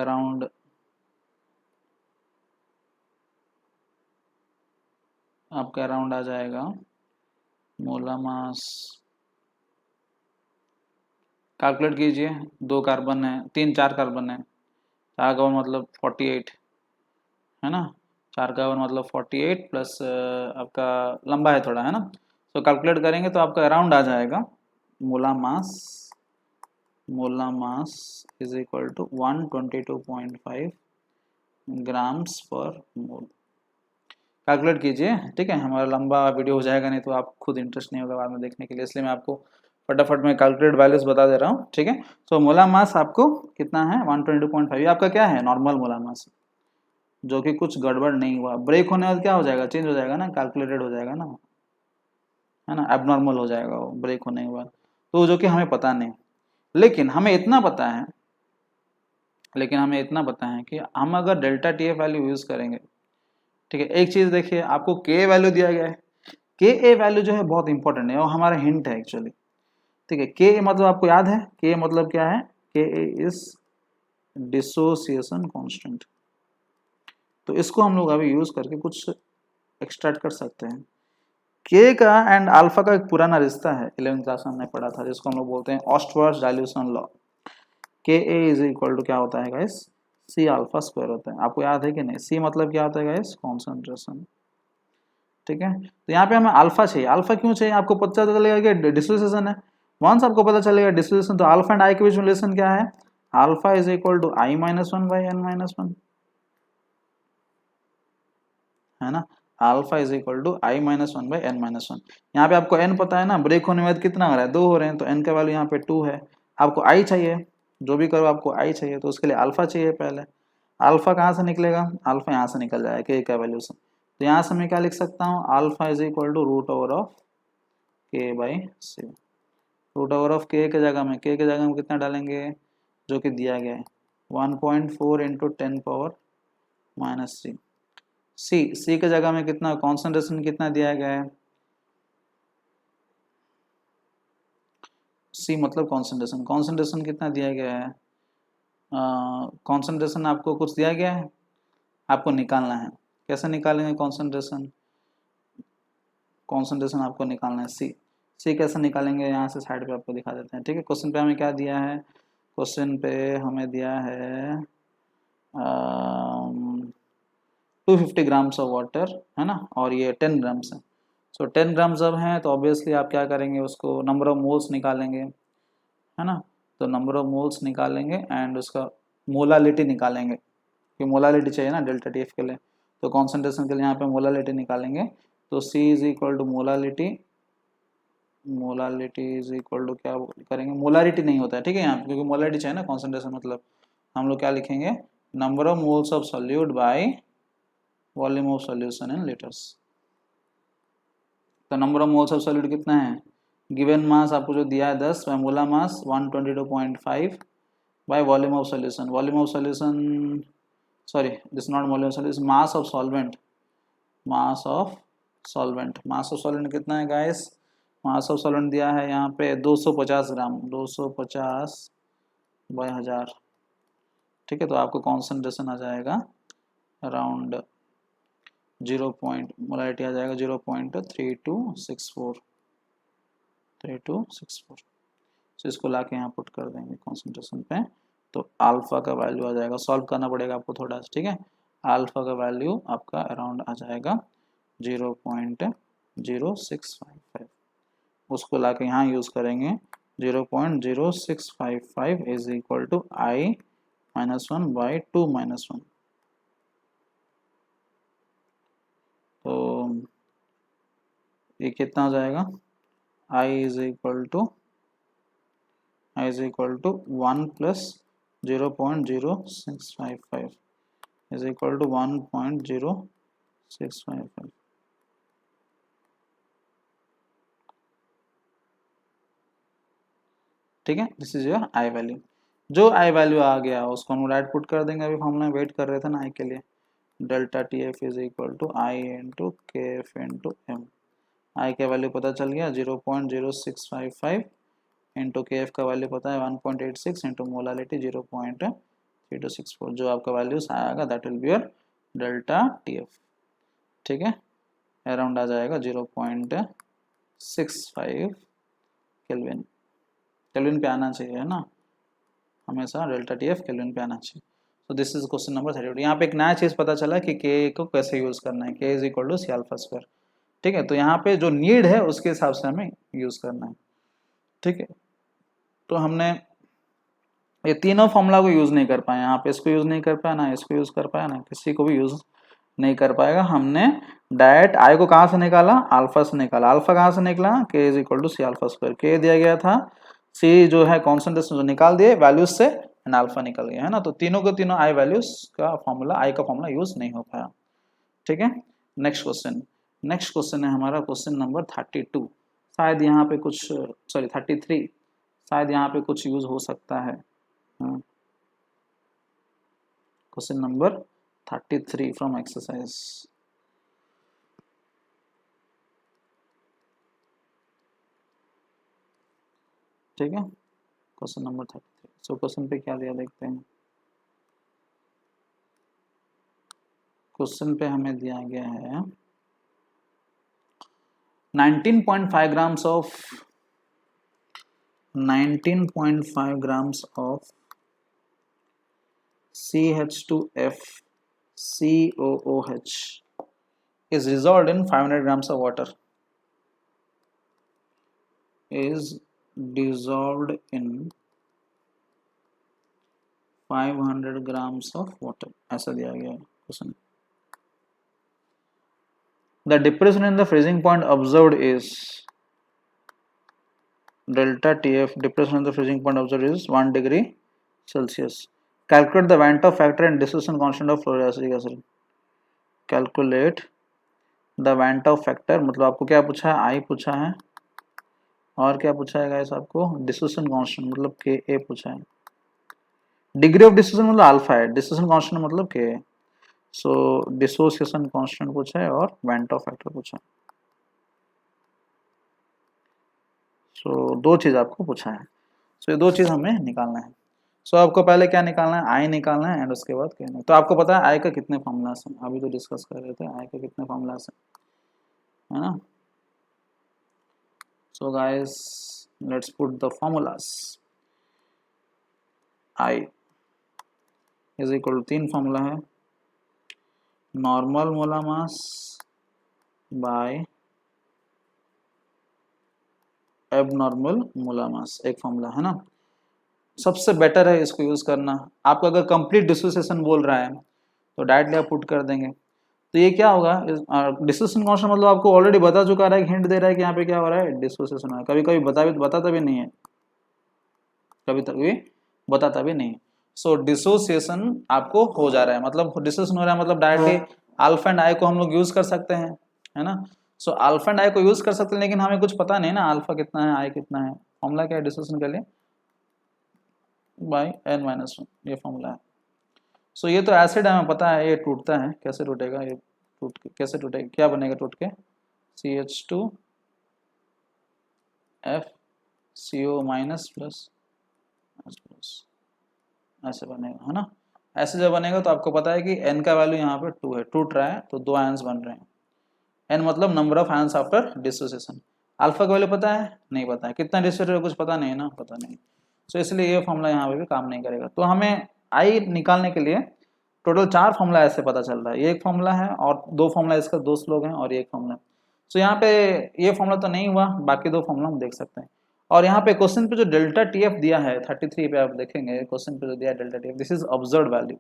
अराउंड आ जाएगा मोला मास, कैलकुलेट कीजिए। 2 कार्बन है, 4 कार्बन है, 4 कार्बन मतलब 48, है ना, 4 कार्बन मतलब 48 प्लस आपका लंबा है थोड़ा, है ना। तो कैलकुलेट करेंगे तो आपका अराउंड आ जाएगा molar mass is equal to 122.5 grams पर मोल। कैलकुलेट कीजिए, ठीक है, हमारा लंबा वीडियो हो जाएगा, नहीं तो आप खुद इंटरेस्ट नहीं होगा बाद में देखने के लिए, इसलिए मैं आपको फटाफट में कैलकुलेट वैल्यूज बता दे रहा हूँ, ठीक है। तो मोला मास आपको कितना है 122.5, ये आपका क्या है नॉर्मल मोला मास, जो कि कुछ गड़बड़ नहीं हुआ, ब्रेक होने बाद क्या हो जाएगा, चेंज हो जाएगा ना, कैलकुलेटेड हो जाएगा ना, है ना, एबनॉर्मल हो जाएगा वो ब्रेक होने के बाद, तो जो कि हमें पता नहीं। लेकिन हमें इतना पता है कि हम अगर delta T F value use करेंगे, ठीक है। एक चीज देखिए, आपको के वैल्यू दिया गया है, के ए वैल्यू जो है बहुत इंपॉर्टेंट है और हमारा हिंट है एक्चुअली, ठीक है। के मतलब आपको याद है, के मतलब क्या है, के ए इज डिसोसिएशन कांस्टेंट, तो इसको हम लोग अभी यूज करके कुछ एक्सट्रैक्ट कर सकते हैं। के का एंड अल्फा का एक पुराना रिश्ता है, 11th क्लास में हमने पढ़ा था, जिसको हम लोग बोलते हैं ऑस्टवर्थ डाइल्यूशन लॉ। के ए इज इक्वल टू क्या होता है गाइस, सी अल्फा स्क्वायर होता है, आपको याद है कि नहीं? सी मतलब क्या होता है गाइस, कॉन्सेंट्रेशन, ठीक है। तो यहाँ पे हमें अल्फा चाहिए, अल्फा क्यों चाहिए, आपको पता चलेगा कि डिसोसिएशन है, वंस आपको पता चलेगा डिसोसिएशन, तो अल्फा एंड आई के बीच में रिलेशन क्या है, alpha is equal to I-1/n-1, है ना, alpha is equal to I-1/n-1। यहाँ पे आपको n पता है ना, ब्रेक होने में कितना हो रहा है, 2 हो रहे हैं, तो n का वैल्यू यहाँ पे 2 है। आपको i चाहिए, जो भी करो आपको i चाहिए, तो उसके लिए अल्फा चाहिए पहले। अल्फा कहाँ से निकलेगा, अल्फा यहाँ से निकल जाएगा के का वैल्यू से, तो यहाँ से मैं क्या लिख सकता हूँ, alpha is equal to root over of K by C. Root over of K जगह में कितना डालेंगे, जो कि दिया गया है 1.4 इंटू 10⁻⁻⁻⁻⁻⁻⁻⁻⁻⁻⁻⁻⁻⁻⁻⁻⁻⁻⁻⁻⁻⁻⁻⁻⁻⁻⁻⁻⁻⁻⁻⁻⁻⁻⁻⁻⁻⁻⁻⁻⁻⁻⁻⁻⁻⁻⁻⁻⁻⁻⁻⁻⁻⁻⁻⁻⁻⁻⁻⁻⁻⁻⁻⁻⁻⁻⁻⁻⁻⁻⁻⁻⁻⁻⁻⁻⁻⁻⁻⁻⁻⁻⁻⁻⁻⁻⁻⁻⁻⁻⁻⁻⁻⁻⁻⁻⁻⁻⁻⁻⁻⁻⁻⁻⁻सी मतलब कॉन्सेंट्रेशन, कॉन्सेंट्रेशन कितना दिया गया है, कॉन्सेंट्रेशन आपको कुछ दिया गया है, आपको निकालना है, कैसे निकालेंगे कॉन्सेंट्रेशन, आपको निकालना है सी कैसे निकालेंगे, यहाँ से साइड पे आपको दिखा देते हैं, ठीक है। क्वेश्चन पे हमें क्या दिया है, क्वेश्चन पे हमें दिया है 250 ग्राम्स ऑफ वाटर, है ना, और ये 10 ग्राम्स है। सो 10 ग्राम जब हैं तो ऑब्वियसली आप क्या करेंगे, उसको नंबर ऑफ मोल्स निकालेंगे, है ना, तो नंबर ऑफ मोल्स निकालेंगे एंड उसका मोलालिटी निकालेंगे, कि मोलालिटी चाहिए ना डेल्टा टी एफ के लिए, तो कॉन्सेंट्रेशन के लिए यहाँ पे मोलालिटी निकालेंगे, तो C is equal to molality is equal to क्या करेंगे, मोलारिटी नहीं होता है, ठीक है, यहाँ क्योंकि मोलारिटी चाहिए ना कॉन्सेंट्रेशन, मतलब हम लोग क्या लिखेंगे, number of moles of solute by volume of solution in litres, तो number of moles of solute कितना है, गिवन मास आपको जो दिया है 10 by molar mass 122.5 by volume of solution, volume of solution sorry this not volume of solution, mass of solvent, mass of solvent, mass of solvent कितना है guys, mass of solvent दिया है यहाँ पे 250 ग्राम, 250 बाय 1000, ठीक है। तो आपको कॉन्सेंट्रेशन आ जाएगा अराउंड 0 पॉइंट, मोलारिटी आ जाएगा 0.3264, 3264। तो इसको ला के यहाँ पुट कर देंगे कॉन्सेंट्रेशन पे, तो अल्फा का वैल्यू आ जाएगा, सॉल्व करना पड़ेगा आपको थोड़ा, ठीक है। अल्फा का वैल्यू आपका अराउंड आ जाएगा 0.0655, उसको ला के यहाँ यूज़ करेंगे 0.0655 is equal to I -1 by 2 - 1। तो ये कितना हो जाएगा, I is equal to 1 plus 0.0655 is equal to 1.0655। ठीक है, this is your I value. जो I वैल्यू आ गया उसको हम राइट पुट कर देंगे, अभी फॉर्मूला में वेट कर रहे थे ना I के लिए, delta TF is equal to I into KF into M। I का वैल्यू पता चल गया 0.0655 इंटू KF का वैल्यू पता है 1.86 इंटू मोलालिटी 0.3264, जो आपका वैल्यूज आएगा that will be your delta TF, ठीक है। अराउंड आ जाएगा 0.65 केल्विन, केल्विन पे आना चाहिए है ना, हमेशा डेल्टा TF केल्विन पे आना चाहिए। तो दिस इज क्वेश्चन नंबर 38। यहाँ पे एक नया चीज़ पता चला कि K को कैसे यूज़ करना है, K is equal to C alpha square, ठीक है। तो यहाँ पे जो नीड है उसके हिसाब से हमें यूज़ करना है, ठीक है। तो हमने ये तीनों फॉर्मूला को यूज़ नहीं कर पाए, यहाँ पे इसको यूज़ नहीं कर पाया ना, इसको यूज़ कर पाया ना, किसी को भी यूज़ नहीं कर पाएगा। हमने डायरेक्ट I को कहाँ से निकाला, अल्फा से निकाला। अल्फा कहाँ से निकला, K is equal to C alpha square, K दिया गया था, C जो है कॉन्सेंट्रेशन जो निकाल दिए वैल्यूज से, एंड अल्फा निकल गया है ना। तो तीनों के तीनों I वैल्यूज का फॉर्मूला, I का फॉर्मूला यूज नहीं हो पाया, ठीक है। नेक्स्ट क्वेश्चन है हमारा क्वेश्चन नंबर 32, शायद यहाँ पे कुछ सॉरी 33, शायद यहाँ पे कुछ यूज हो सकता है। क्वेश्चन नंबर 33 फ्रॉम एक्सरसाइज, ठीक है। क्वेश्चन नंबर 33, सो क्वेश्चन पे क्या दिया देखते हैं। क्वेश्चन पे हमें दिया गया है 19.5 grams of CH2F COOH is dissolved in 500 grams of water, is dissolved in 500 grams of water, ऐसा दिया गया है question. The depression in the freezing point observed is delta TF, depression in the freezing point observed is 1 degree Celsius. Calculate the Van't Hoff factor and dissolution constant of fluoric acid. Calculate the Van't Hoff factor, मतलब आपको क्या पूछा है, I पूछा है, और क्या पूछा है गाइस आपको, डिसोसिएशन कांस्टेंट मतलब Ka पूछा है, डिग्री ऑफ डिसोसिएशन मतलब अल्फा है, डिसोसिएशन कांस्टेंट मतलब Ka है। सो डिसोसिएशन कांस्टेंट पूछा है और वेंट ऑफ फैक्टर पूछा है। सो दो चीज आपको पूछा है, सो ये दो चीज हमें निकालना है। सो आपको पहले क्या निकालना है, आई निकालना है, एंड उसके बाद क्या नहीं। तो आपको पता है आई का कितने फॉर्मूलास हैं, अभी तो डिस्कस कर रहे थे आई के कितने फॉर्मूलास हैं, है ना। So guys let's put the formulas. I is equal to, तीन फॉर्मूला है, normal molar mass by abnormal molar mass, एक फॉर्मूला है ना। सबसे बेटर है इसको यूज करना। आपको अगर कंप्लीट डिसोसिएशन बोल रहा है तो डायरेक्टली आप पुट कर देंगे। तो ये क्या होगा, डिसोसिएशन कांस्टेंट मतलब आपको ऑलरेडी बता चुका है, हिंट दे रहा है कि यहाँ पे क्या हो रहा है, डिसोसिएशन हो रहा है। कभी कभी बताता भी नहीं है, कभी कभी बताता भी नहीं। सो डिसोसिएशन आपको हो जा रहा है, मतलब डिसोसिएशन हो रहा है, मतलब डायरेक्टली अल्फा एंड आई को हम लोग यूज कर सकते हैं, है ना। सो अल्फा एंड आई को यूज कर सकते हैं, लेकिन हमें कुछ पता नहीं ना अल्फा कितना है आई कितना है। फॉर्मूला क्या है डिस्ट्रीब्यूशन के लिए, बाई n माइनस वन, ये फॉर्मूला है। सो ये तो एसिड है, हमें पता है ये टूटता है, कैसे टूटेगा ये, टूट के कैसे टूटेगा, क्या बनेगा टूट के, CH2FCO माइनस प्लस ऐसे बनेगा, है ना। ऐसे जब बनेगा तो आपको पता है कि n का वैल्यू यहाँ पे 2 है, टूट रहा है तो 2 आयंस बन रहे हैं। n मतलब number of ions after dissociation. Alpha का वैल्यू पता है, नहीं पता है, कितना डिसोसिएट कुछ पता नहीं है ना, पता नहीं। सो इसलिए ये फॉर्मूला यहाँ पे भी काम नहीं करेगा। तो हमें आई निकालने के लिए टोटल 4 फॉर्मूला ऐसे पता चल रहा है, ये एक फॉर्मूला है और 2 फॉर्मूला इसका दोस्त लोग हैं और ये एक फॉर्मूला। सो यहाँ पे ये फॉर्मूला तो नहीं हुआ, बाकी 2 फॉर्मूला हम देख सकते हैं। और यहाँ पे क्वेश्चन पे जो डेल्टा टीएफ दिया है 33 पे, आप देखेंगे क्वेश्चन पे जो दिया है delta TF, this is observed value,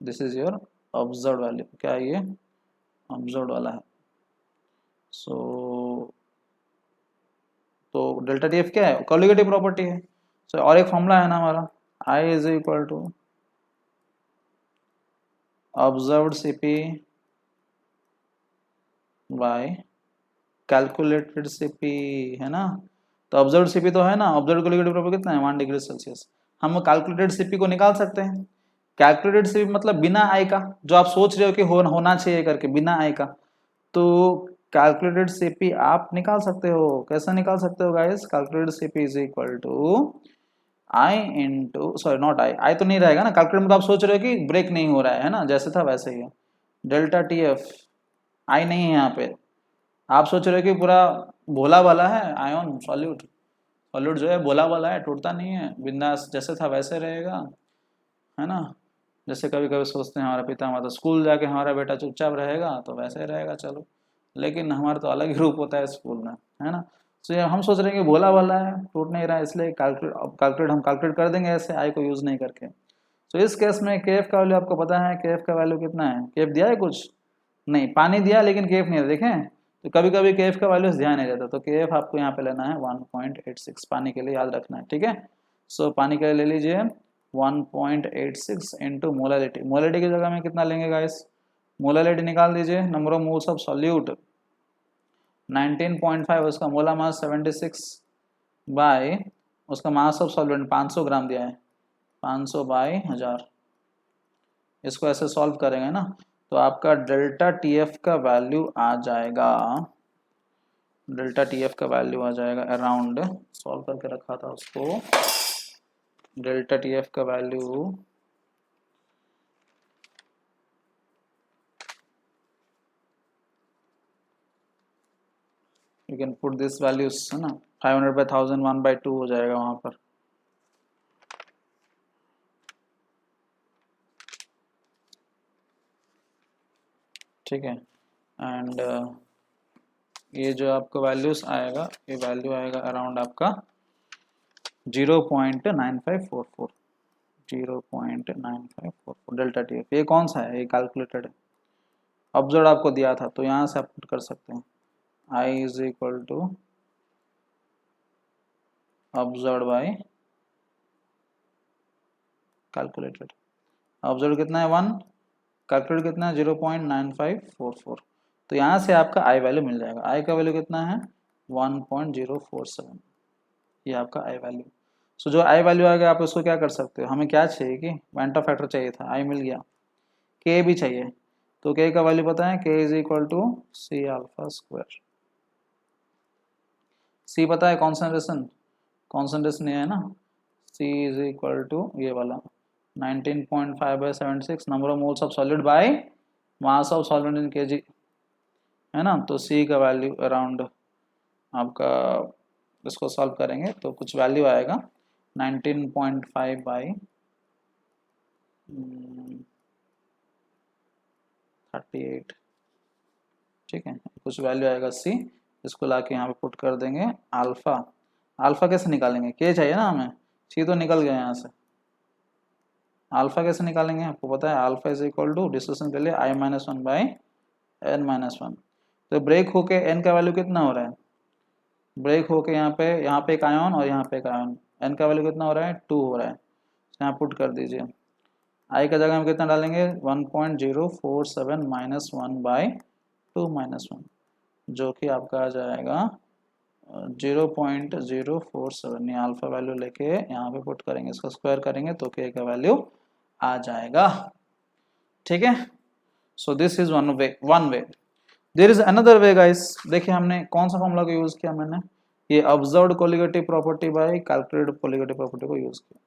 this is your observed value. क्या है ये, ऑब्जर्व्ड वाला है। सो तो डेल्टा टीएफ क्या है, कॉलिगेटिव प्रॉपर्टी है। सो और एक फॉर्मूला है ना हमारा, i is equal to observed CP by calculated CP, है ना। तो ऑब्जर्व्ड सीपी तो है ना, ऑब्जर्व्ड कॉलिगेटिव प्रॉपर्टी कितना है 1 डिग्री सेल्सियस। हम कैलकुलेटेड सीपी को निकाल सकते हैं। कैलकुलेटेड सीपी मतलब बिना आई का, जो आप सोच रहे हो कि होना चाहिए करके, बिना आई का। तो कैलकुलेटेड सीपी आप निकाल सकते हो, कैसे निकाल सकते हो guys, calculated CP is equal to I into, sorry not i, i तो नहीं रहेगा ना, कैलकुलेट मतलब आप सोच रहे हो कि ब्रेक नहीं हो रहा है ना, जैसे था वैसे ही है। डेल्टा टी एफ, आई नहीं है यहाँ पे, आप सोच रहे हो कि पूरा भोला वाला है आयन सॉल्यूट, सॉल्यूट जो है भोला वाला है, टूटता नहीं है, बिंदास जैसे था वैसे रहेगा, है ना। जैसे कभी कभी सोचते हैं हमारा पिता माता स्कूल जाके हमारा बेटा चुपचाप रहेगा तो वैसे ही रहेगा, चलो, लेकिन हमारा तो अलग ही रूप होता है स्कूल में, है ना। तो ये हम सोच रहे हैं कि भोला वाला है, टूट नहीं रहा है, इसलिए कैलकुलेट हम कैलकुलेट कर देंगे ऐसे आई को यूज नहीं करके। तो इस केस में के एफ का वैल्यू आपको पता है, के एफ का वैल्यू कितना है, के एफ दिया है कुछ नहीं, पानी दिया लेकिन के एफ नहीं है, देखें। तो कभी कभी के एफ का वैल्यू ध्यान नहीं रहता, तो के एफ आपको यहाँ पे लेना है 1.86 पानी के लिए, याद रखना है, ठीक है। सो पानी के लिए ले लीजिए 1.86 इंटू मोलालिटी, मोलालिटी की जगह में कितना लेंगे गाइस, मोलालिटी निकाल दीजिए, number of moles of solute 19.5, उसका मोला मास 76 बाय उसका मास ऑफ सॉल्वेंट 500 ग्राम दिया है, 500 बाय 1000। इसको ऐसे सॉल्व करेंगे ना तो आपका डेल्टा टीएफ का वैल्यू आ जाएगा, डेल्टा टीएफ का वैल्यू आ जाएगा अराउंड, सॉल्व करके रखा था उसको, डेल्टा टीएफ का value you can put this values, है ना, 500 बाय 1000 1/2 हो जाएगा वहां पर। ठीक है, एंड ये जो आपका वैल्यूज आएगा, ये वैल्यू आएगा अराउंड आपका 0.9544, 0.9544 डेल्टा टी एफ। ये कौन सा है, ये कैलकुलेटेड है, ऑब्जर्व आपको दिया था तो यहाँ से आप पुट कर सकते हैं, i is equal to observe by calculated, observe कितना है 1, कैलकुलेट कितना है 0.9544। तो यहाँ से आपका आई वैल्यू मिल जाएगा, आई का वैल्यू कितना है 1.047, ये आपका आई वैल्यू। सो जो आई वैल्यू आएगा आप उसको क्या कर सकते हो, हमें क्या चाहिए कि क्वांटम फैक्टर चाहिए था, आई मिल गया, के भी चाहिए, तो के का वैल्यू पता है, K is equal to C alpha square, C पता है कॉन्सेंट्रेशन, कॉन्सेंट्रेशन ये है ना, सी इज इक्वल टू ये वाला 19.5/76 number of moles of solid bye mass of solvent in KG, है ना। तो सी का वैल्यू अराउंड आपका, इसको सॉल्व करेंगे तो कुछ वैल्यू आएगा 19.5 बाई 38, ठीक है, कुछ वैल्यू आएगा सी, इसको लाके यहाँ पे पुट कर देंगे अल्फा, अल्फा कैसे निकालेंगे, के चाहिए ना हमें, सी तो निकल गया यहाँ से, अल्फा कैसे निकालेंगे आपको पता है, alpha is equal to discussion के लिए i-1 बाई n-1। तो ब्रेक होके n का वैल्यू कितना हो रहा है, ब्रेक होके यहाँ पे एक आयन और यहाँ पे एक आयन, n का वैल्यू कितना हो रहा है 2 हो रहा है, यहाँ पुट कर दीजिए, आई का जगह हम कितना डालेंगे 1.047 -1 बाई 2 माइनस 1 जो कि आपका आ जाएगा 0.047। ये अल्फा वैल्यू लेके यहाँ पे पुट करेंगे, इसका स्क्वायर करेंगे तो के का वैल्यू आ जाएगा। ठीक है, so this is one way. There is another way guys. देखिए हमने कौन सा फॉर्मूला को यूज किया, मैंने ये observed colligative property by calculated colligative property को यूज किया।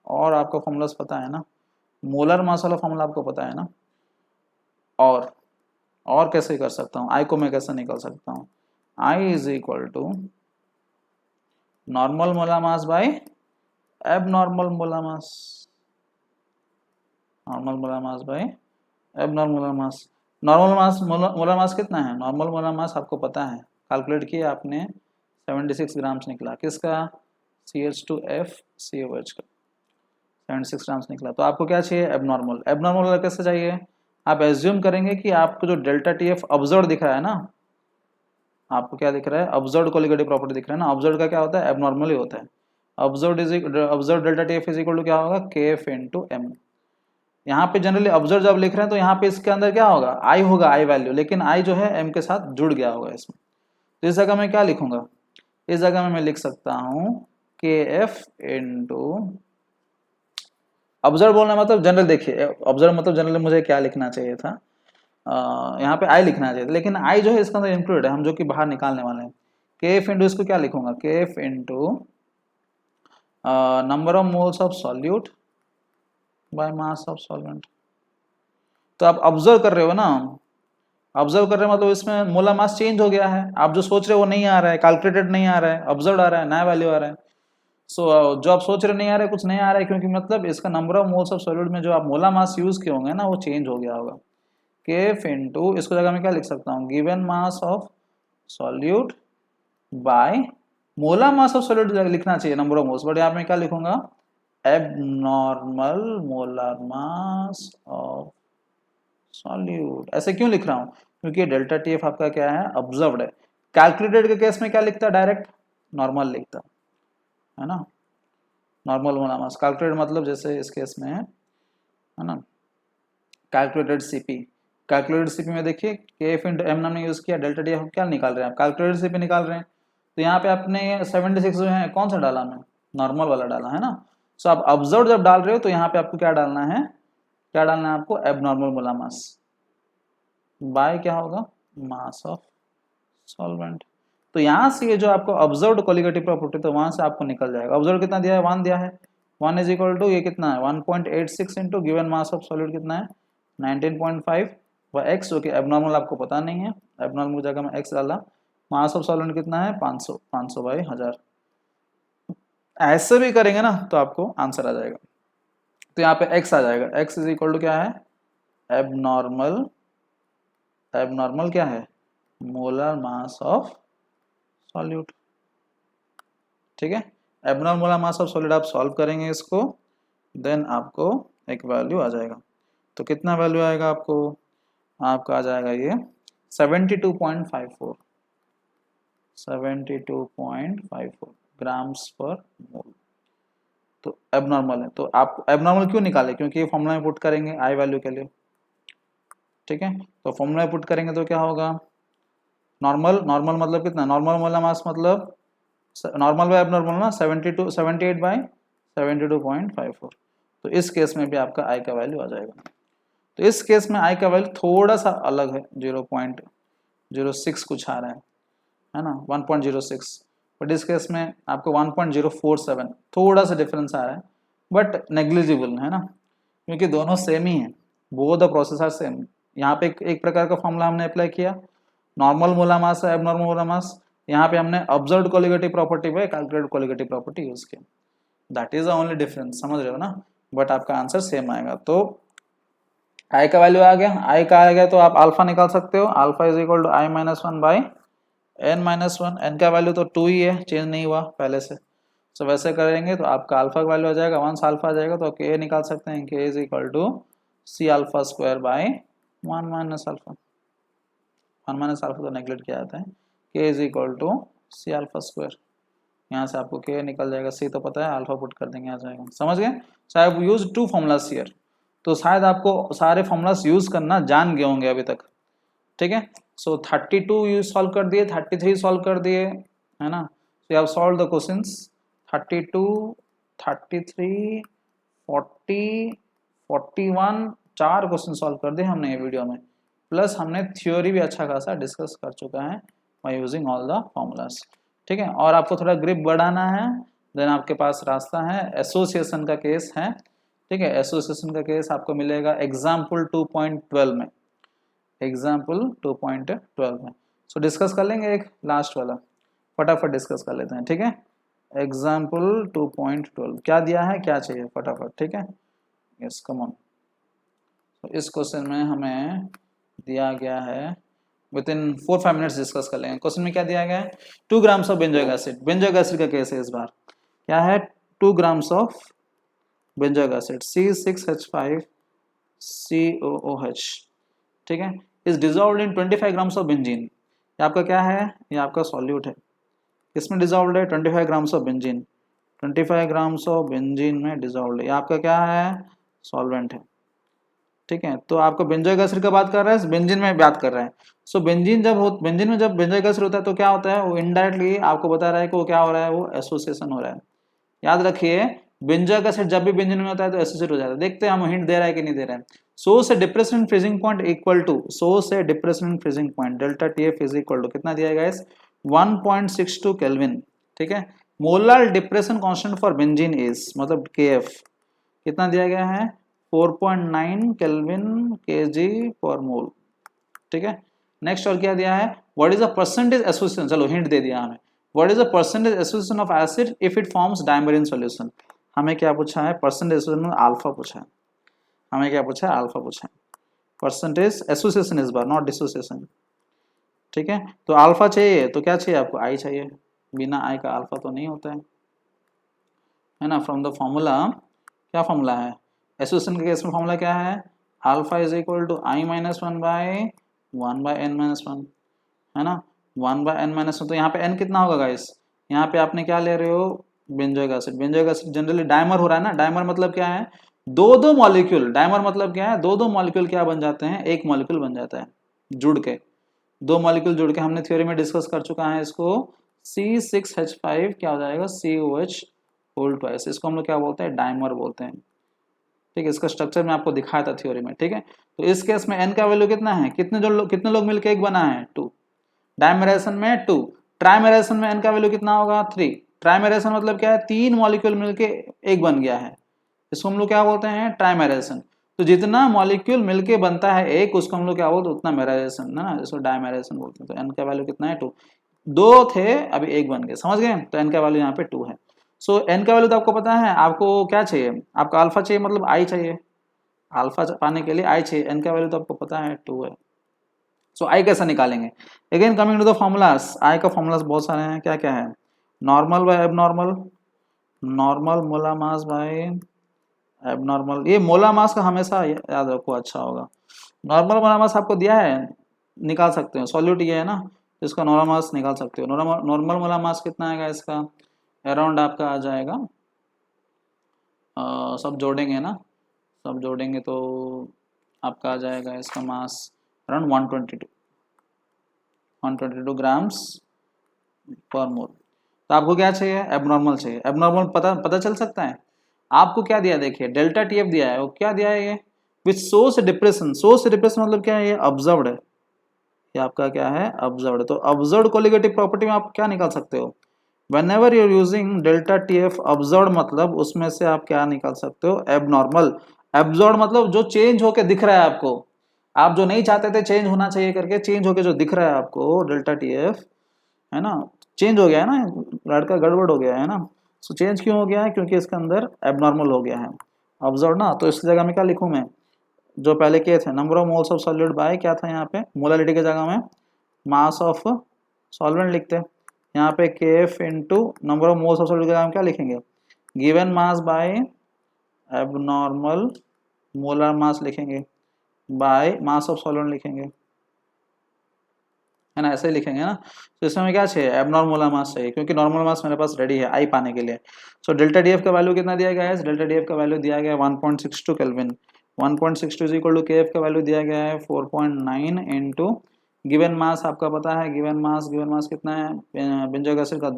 और आपको फॉर्मूलास पता है ना, मोलर मास वाला फॉर्मूला आपको पता है ना। और कैसे कर सकता हूँ, आई को मैं कैसे निकाल सकता हूँ, i is equal to normal molar mass by abnormal molar mass. Normal molar mass by abnormal molar mass. Normal mass molar mass कितना है, नॉर्मल मोलर मास आपको पता है, कैलकुलेट किया आपने 76 ग्राम्स निकला, किसका, CH2FCOH का 76 ग्राम्स निकला। तो आपको क्या चाहिए, एबनॉर्मल। एबनॉर्मल कैसे चाहिए, आप एज्यूम करेंगे कि आपको जो डेल्टा TF ऑब्जर्व दिख रहा है ना, आपको क्या दिख रहा है, ऑब्जर्व कोलिगेटिव प्रॉपर्टी दिख रहा है ना। ऑब्जर्व का क्या होता है, एबनॉर्मल ही होता है। Observe delta TF is equal to क्या होगा, KF इंटू M। यहाँ पे जनरली ऑब्जर्व जब लिख रहे हैं तो यहाँ पे इसके अंदर क्या होगा, आई होगा, आई वैल्यू, लेकिन आई जो है M के साथ जुड़ गया होगा इसमें। तो इस जगह में क्या लिखूंगा, इस जगह में मैं लिख सकता हूँ KF इंटू, ऑब्जर्व बोलना मतलब जनरल, देखिए ऑब्जर्व मतलब जनरली मुझे क्या लिखना चाहिए था, यहाँ पे आई लिखना चाहिए था, लेकिन आई जो है इसके अंदर इंक्लूडेड है, हम जो कि बाहर निकालने वाले हैं। KF इंटू, इसको क्या लिखूंगा, KF into number of moles of solute by mass of solvent. तो आप ऑब्जर्व कर रहे हो ना, ऑब्जर्व कर रहे हो मतलब इसमें मोलर मास चेंज हो गया है, आप जो सोच रहे हो वो नहीं आ रहा है, कैलकुलेटेड नहीं आ रहा है, ऑब्जर्व आ रहा है, नया वैल्यू आ रहा है। सो जो आप सोच रहे नहीं आ रहा है, कुछ नहीं आ रहा है, क्योंकि मतलब इसका number of moles of solute में जो आप मोलर मास यूज किए होंगे ना, वो चेंज हो गया होगा। KF इंटू, इसको जगह में क्या लिख सकता हूँ, given mass of solute bye molar mass of solute लिखना चाहिए, नंबर ऑफ मोल्स, बट यहाँ पे क्या लिखूंगा, abnormal molar mass of solute. ऐसे क्यों लिख रहा हूँ, क्योंकि डेल्टा TF आपका क्या है, ऑब्जर्व्ड है। कैलकुलेटेड के केस में क्या लिखता है, डायरेक्ट नॉर्मल लिखता है ना, नॉर्मल मोलर मास। कैलकुलेटेड मतलब जैसे इस केस में है ना, कैलकुलेटेड CP। कैलकुलेटेड CP में देखिए KF इंटू M हमने यूज किया, डेल्टा TF क्या निकाल रहे हैं आप, कैलकुलेटेड CP निकाल रहे हैं। तो यहाँ पे आपने 76 जो है कौन सा डाला, मैं नॉर्मल वाला डाला है ना। सो आप ऑब्जर्व जब डाल रहे हो तो यहाँ पे आपको क्या डालना है, क्या डालना है आपको, एबनॉर्मल मोलर मास बाय क्या होगा, मास ऑफ सॉल्वेंट। तो यहाँ से ये जो आपको ऑब्जर्व्ड कोलिगेटिव प्रॉपर्टी, तो वहां से आपको निकल जाएगा। ऑब्जर्व कितना दिया है, 1 दिया है, 1 इज इक्वल टू ये कितना है 1.86 into given mass of solute कितना है 19.5 व x, जो कि एबनॉर्मल आपको पता नहीं है, एबनॉर्मल की जगह में x डाला। मास ऑफ सॉल्वेंट कितना है 500 बाई 1000। ऐसे भी करेंगे ना तो आपको आंसर आ जाएगा। तो यहाँ पे x आ जाएगा, x इज इक्वल टू क्या है, एबनॉर्मल, एबनॉर्मल क्या है, मोलर मास ऑफ सॉल्यूट। ठीक है, abnormal molar mass of solute आप सॉल्व करेंगे इसको, देन आपको एक वैल्यू आ जाएगा। तो कितना वैल्यू आएगा आपको, आपका आ जाएगा ये 72.54 ग्राम्स पर मोल। तो एबनॉर्मल है, तो आप एबनॉर्मल क्यों निकाले, क्योंकि ये फॉर्मूला में पुट करेंगे आई वैल्यू के लिए। ठीक है, तो फॉर्मूला में पुट करेंगे तो क्या होगा, नॉर्मल, नॉर्मल मतलब कितना, नॉर्मल मोलर मास मतलब नॉर्मल बाय एबनॉर्मल ना, 78 बाय 72.54। तो इस केस में भी आपका आई का वैल्यू आ जाएगा। तो इस केस में आई का वैल्यू थोड़ा सा अलग है, 0.06 कुछ आ रहा है ना, 1.06, बट इस केस में आपको 1.047 थोड़ा सा डिफरेंस आ रहा है, बट नेग्लिजिबल है ना, क्योंकि दोनों सेम ही है, both the process are same. यहाँ पे एक प्रकार का फॉर्मूला हमने अप्लाई किया, नॉर्मल मोलर मास है, एबनॉर्मल मोलर मास, यहाँ पे हमने observed colligative property by calculated colligative property use किया, that is the only difference, समझ रहे हो ना, बट आपका आंसर सेम आएगा। तो आई का वैल्यू आ गया, आई का आ गया तो आप अल्फा निकाल सकते हो, alpha is equal to I-1 by n-1, n का वैल्यू तो 2 ही है, चेंज नहीं हुआ पहले से। सो वैसे करेंगे तो आपका अल्फा का वैल्यू आ जाएगा, वंस अल्फा आ जाएगा तो k निकाल सकते हैं, k is equal to C alpha square by 1 minus alpha, 1 minus alpha तो नेगलेक्ट किया जाता है, k is equal to C alpha square. यहाँ से आपको k निकल जाएगा, C तो पता है, अल्फा पुट कर देंगे, आ जाएगा, समझ गए। So I have used 2 formulas here, तो शायद आपको सारे फॉर्मूलास यूज करना जान गए होंगे अभी तक। ठीक है, सो 32 यू सॉल्व कर दिए, 33 सॉल्व कर दिए, है ना। So you have solve the questions 32, 33, 40, 41, 4 question solve कर दिए हमने ये वीडियो में, प्लस हमने थ्योरी भी अच्छा खासा डिस्कस कर चुका है by using all the formulas, ठीक है। और आपको थोड़ा ग्रिप बढ़ाना है, देन आपके पास रास्ता है, एसोसिएशन का केस है, ठीक है। एसोसिएशन का केस आपको मिलेगा एग्जाम्पल 2.12 में, एग्जाम्पल 2.12 में। सो डिस्कस कर लेंगे एक लास्ट वाला, फटाफट डिस्कस कर लेते हैं, ठीक है। एग्जाम्पल 2.12 क्या दिया है, क्या चाहिए फटाफट, ठीक है। Yes come on. तो इस क्वेश्चन में हमें दिया गया है, विद इन 4-5 मिनट्स डिस्कस कर लेंगे। क्वेश्चन में क्या दिया गया है, 2 grams of benzoic acid, benzoic acid का केस है इस बार, क्या है 2 grams of benzoic acid C6H5COOH, ठीक है, is dissolved in 25 grams of benzene. ये आपका क्या है, ये आपका सॉल्यूट है, किसमें डिजॉल्व्ड है 25 grams of benzene, 25 grams of benzene में डिजॉल्व्ड है, ये आपका क्या है सॉल्वेंट है, ठीक है। तो आपको बेंजोइक एसिड का बात कर रहा है, बेंजीन में बात कर रहा है। सो बेंजीन में जब बेंजोइक एसिड होता है तो क्या होता है, वो इनडायरेक्टली आपको बता रहा है कि वो क्या हो रहा है, वो एसोसिएशन हो रहा है। याद रखिए बेंजोइक एसिड जब भी बेंजीन में होता है तो एसोसिएट हो जाता है। देखते हैं हम हिंट दे रहा है कि नहीं दे रहा है। सोर्स से depression in freezing point equal to, source से depression in freezing point delta TF is equal to कितना दिया गया है 1.62 केल्विन, ठीक है। Molar depression constant for benzene is, मतलब केएफ कितना दिया गया है 4.9 केल्विन केजी पर मोल, ठीक है। नेक्स्ट और क्या दिया है, what is the percentage association, चलो हिंट दे दिया हमें, what is the percentage association of acid if it forms dimer in solution. हमें क्या पूछा है, परसेंटेज एसोसिएशन में अल्फा पूछा है, हमें क्या पूछा है अल्फा पूछा है, परसेंटेज एसोसिएशन इस बार नॉट डिसोसिएशन, ठीक है। तो अल्फा चाहिए तो क्या चाहिए आपको, आई चाहिए, बिना आई का अल्फा तो नहीं होता है ना। फ्रॉम द फॉर्मूला, क्या फॉर्मूला है एसोसिएशन के केस में, फॉर्मूला क्या है, alpha is equal to I-1/1/n-1, है ना, 1/n-1। तो यहाँ पे n कितना होगा गाइस, यहाँ पे आपने क्या ले रहे हो benzoic acid, benzoic acid generally dimer हो रहा है ना, डायमर मतलब क्या है दो मॉलिक्यूल, डायमर मतलब क्या है दो मॉलिक्यूल क्या बन जाते हैं, एक मॉलिक्यूल बन जाता है जुड़ के, दो मॉलिक्यूल जुड़ के, हमने थ्योरी में डिस्कस कर चुका है इसको, C6H5 क्या हो जाएगा COH होल ट्वाइस, इसको हम लोग क्या बोलते हैं डायमर बोलते हैं, ठीक है। इसका स्ट्रक्चर मैं आपको दिखाया था थ्योरी में, ठीक है। तो इस केस में n का वैल्यू कितना है, कितने लोग मिलकर एक बना है 2, डायमेरेशन में 2, ट्राइमेरेशन में n का वैल्यू कितना होगा 3, ट्राइमेरेशन मतलब क्या है 3 मॉलिक्यूल मिलके एक बन गया है, इसको हम लोग क्या बोलते हैं ट्राइमेरेशन। तो जितना मॉलिक्यूल मिलके बनता है एक, उसको हम लोग क्या बोलते हैं उतना मेराइजेशन, ना इसको डायमेरेशन बोलते हैं। तो n का वैल्यू कितना है 2, दो थे अभी एक बन गए, समझ गए। तो n का वैल्यू यहाँ पे 2 है। सो n का वैल्यू तो आपको पता है, आपको क्या चाहिए, आपका अल्फा चाहिए, मतलब आई चाहिए, अल्फा पाने के लिए आई चाहिए, n का वैल्यू तो आपको पता है 2 है। सो आई कैसे निकालेंगे, again coming to the formulas, i का फॉर्मूलास बहुत सारे हैं, क्या क्या है, normal by abnormal, normal molar mass by abnormal, ये मोलर मास का हमेशा याद रखो, अच्छा होगा। नॉर्मल मोलर मास आपको दिया है, निकाल सकते हो, सॉल्यूट ये है ना, इसका नॉर्मल मास निकाल सकते हो। नॉर्मल मोलर मास कितना आएगा इसका, अराउंड आपका आ जाएगा, सब जोड़ेंगे ना, सब जोड़ेंगे तो आपका आ जाएगा इसका मास अराउंड 122 ग्राम्स पर मोल। तो आपको क्या चाहिए, एबनॉर्मल चाहिए, एबनॉर्मल पता चल सकता है आपको, क्या दिया देखिए डेल्टा टीएफ दिया है, वो क्या दिया है ये with source depression, source depression मतलब क्या है, ये ऑब्जर्व्ड है, ये आपका क्या है ऑब्जर्व्ड। तो ऑब्जर्व्ड कोलिगेटिव प्रॉपर्टी में आप क्या निकाल सकते हो, whenever you're using delta TF observed, मतलब उसमें से आप क्या निकाल सकते हो एबनॉर्मल, एब्जॉर्ड मतलब जो चेंज होके दिख रहा है आपको, आप जो नहीं चाहते थे चेंज होना चाहिए करके चेंज होके जो दिख रहा है आपको डेल्टा TF, है ना, चेंज हो गया है ना, लड़का गड़बड़ हो गया है ना। सो चेंज क्यों हो गया है, क्योंकि इसके अंदर एबनॉर्मल हो गया है ऑब्जर्व ना। तो इस जगह में क्या लिखूं मैं, जो पहले किए थे number of moles of solute bye क्या था यहाँ पे, मोलालिटी की जगह में मास ऑफ सॉल्वेंट लिखते हैं, यहाँ पे KF into number of moles of solute की जगह में क्या लिखेंगे, given mass by abnormal molar मास लिखेंगे, बाय मास ऑफ सॉल्वेंट लिखेंगे, है ना, ऐसे ही लिखेंगे ना। तो इसमें क्या चाहिए, एबनॉर्मल मोलर मास चाहिए, क्योंकि नॉर्मल मास मेरे पास रेडी है आई पाने के लिए। सो डेल्टा डीएफ का वैल्यू कितना दिया गया है, डेल्टा डीएफ का वैल्यू दिया गया है 1.62 kelvin, 1.62 is equal to KF का वैल्यू दिया गया है 4.9 इंटू गिवन मास आपका पता है, गिवन मास कितना है बेंजोइक एसिड का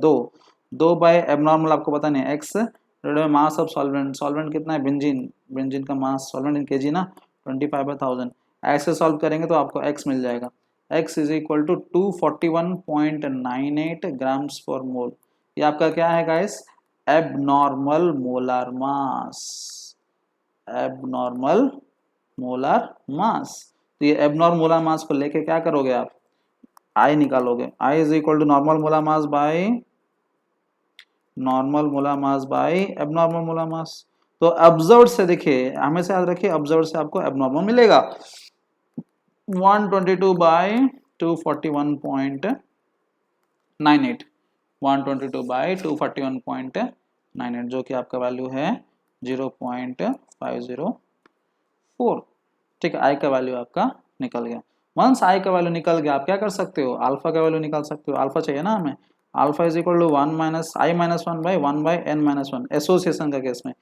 2 बाय एबनॉर्मल आपको पता नहीं x divided by mass of solvent, solvent कितना है बेंजीन का मास सॉल्वेंट इन केजी ना 25/1000। ऐसे सॉल्व करेंगे तो आपको x मिल जाएगा, x is equal to 241.98 grams पर मोल। ये आपका क्या है guys, abnormal molar mass, abnormal molar mass. तो ये एबनॉर्मल मोलार मास को लेके क्या करोगे आप, आई निकालोगे, i is equal to normal molar mass by normal molar mass by abnormal molar mass. तो ऑब्जर्व्ड से देखिए, हमेशा याद रखिए ऑब्जर्व्ड से आपको एबनॉर्मल मिलेगा। 122 बाय 241.98, 122 बाय 241.98 जो कि आपका वैल्यू है 0.504। ठीक है, आई का वैल्यू आपका निकल गया। वंस आई का वैल्यू निकल गया आप क्या कर सकते हो, अल्फा का वैल्यू निकाल सकते हो। अल्फा चाहिए ना हमें, alpha is equal to 1 minus I minus 1 by 1 by N minus 1। Association का केस में,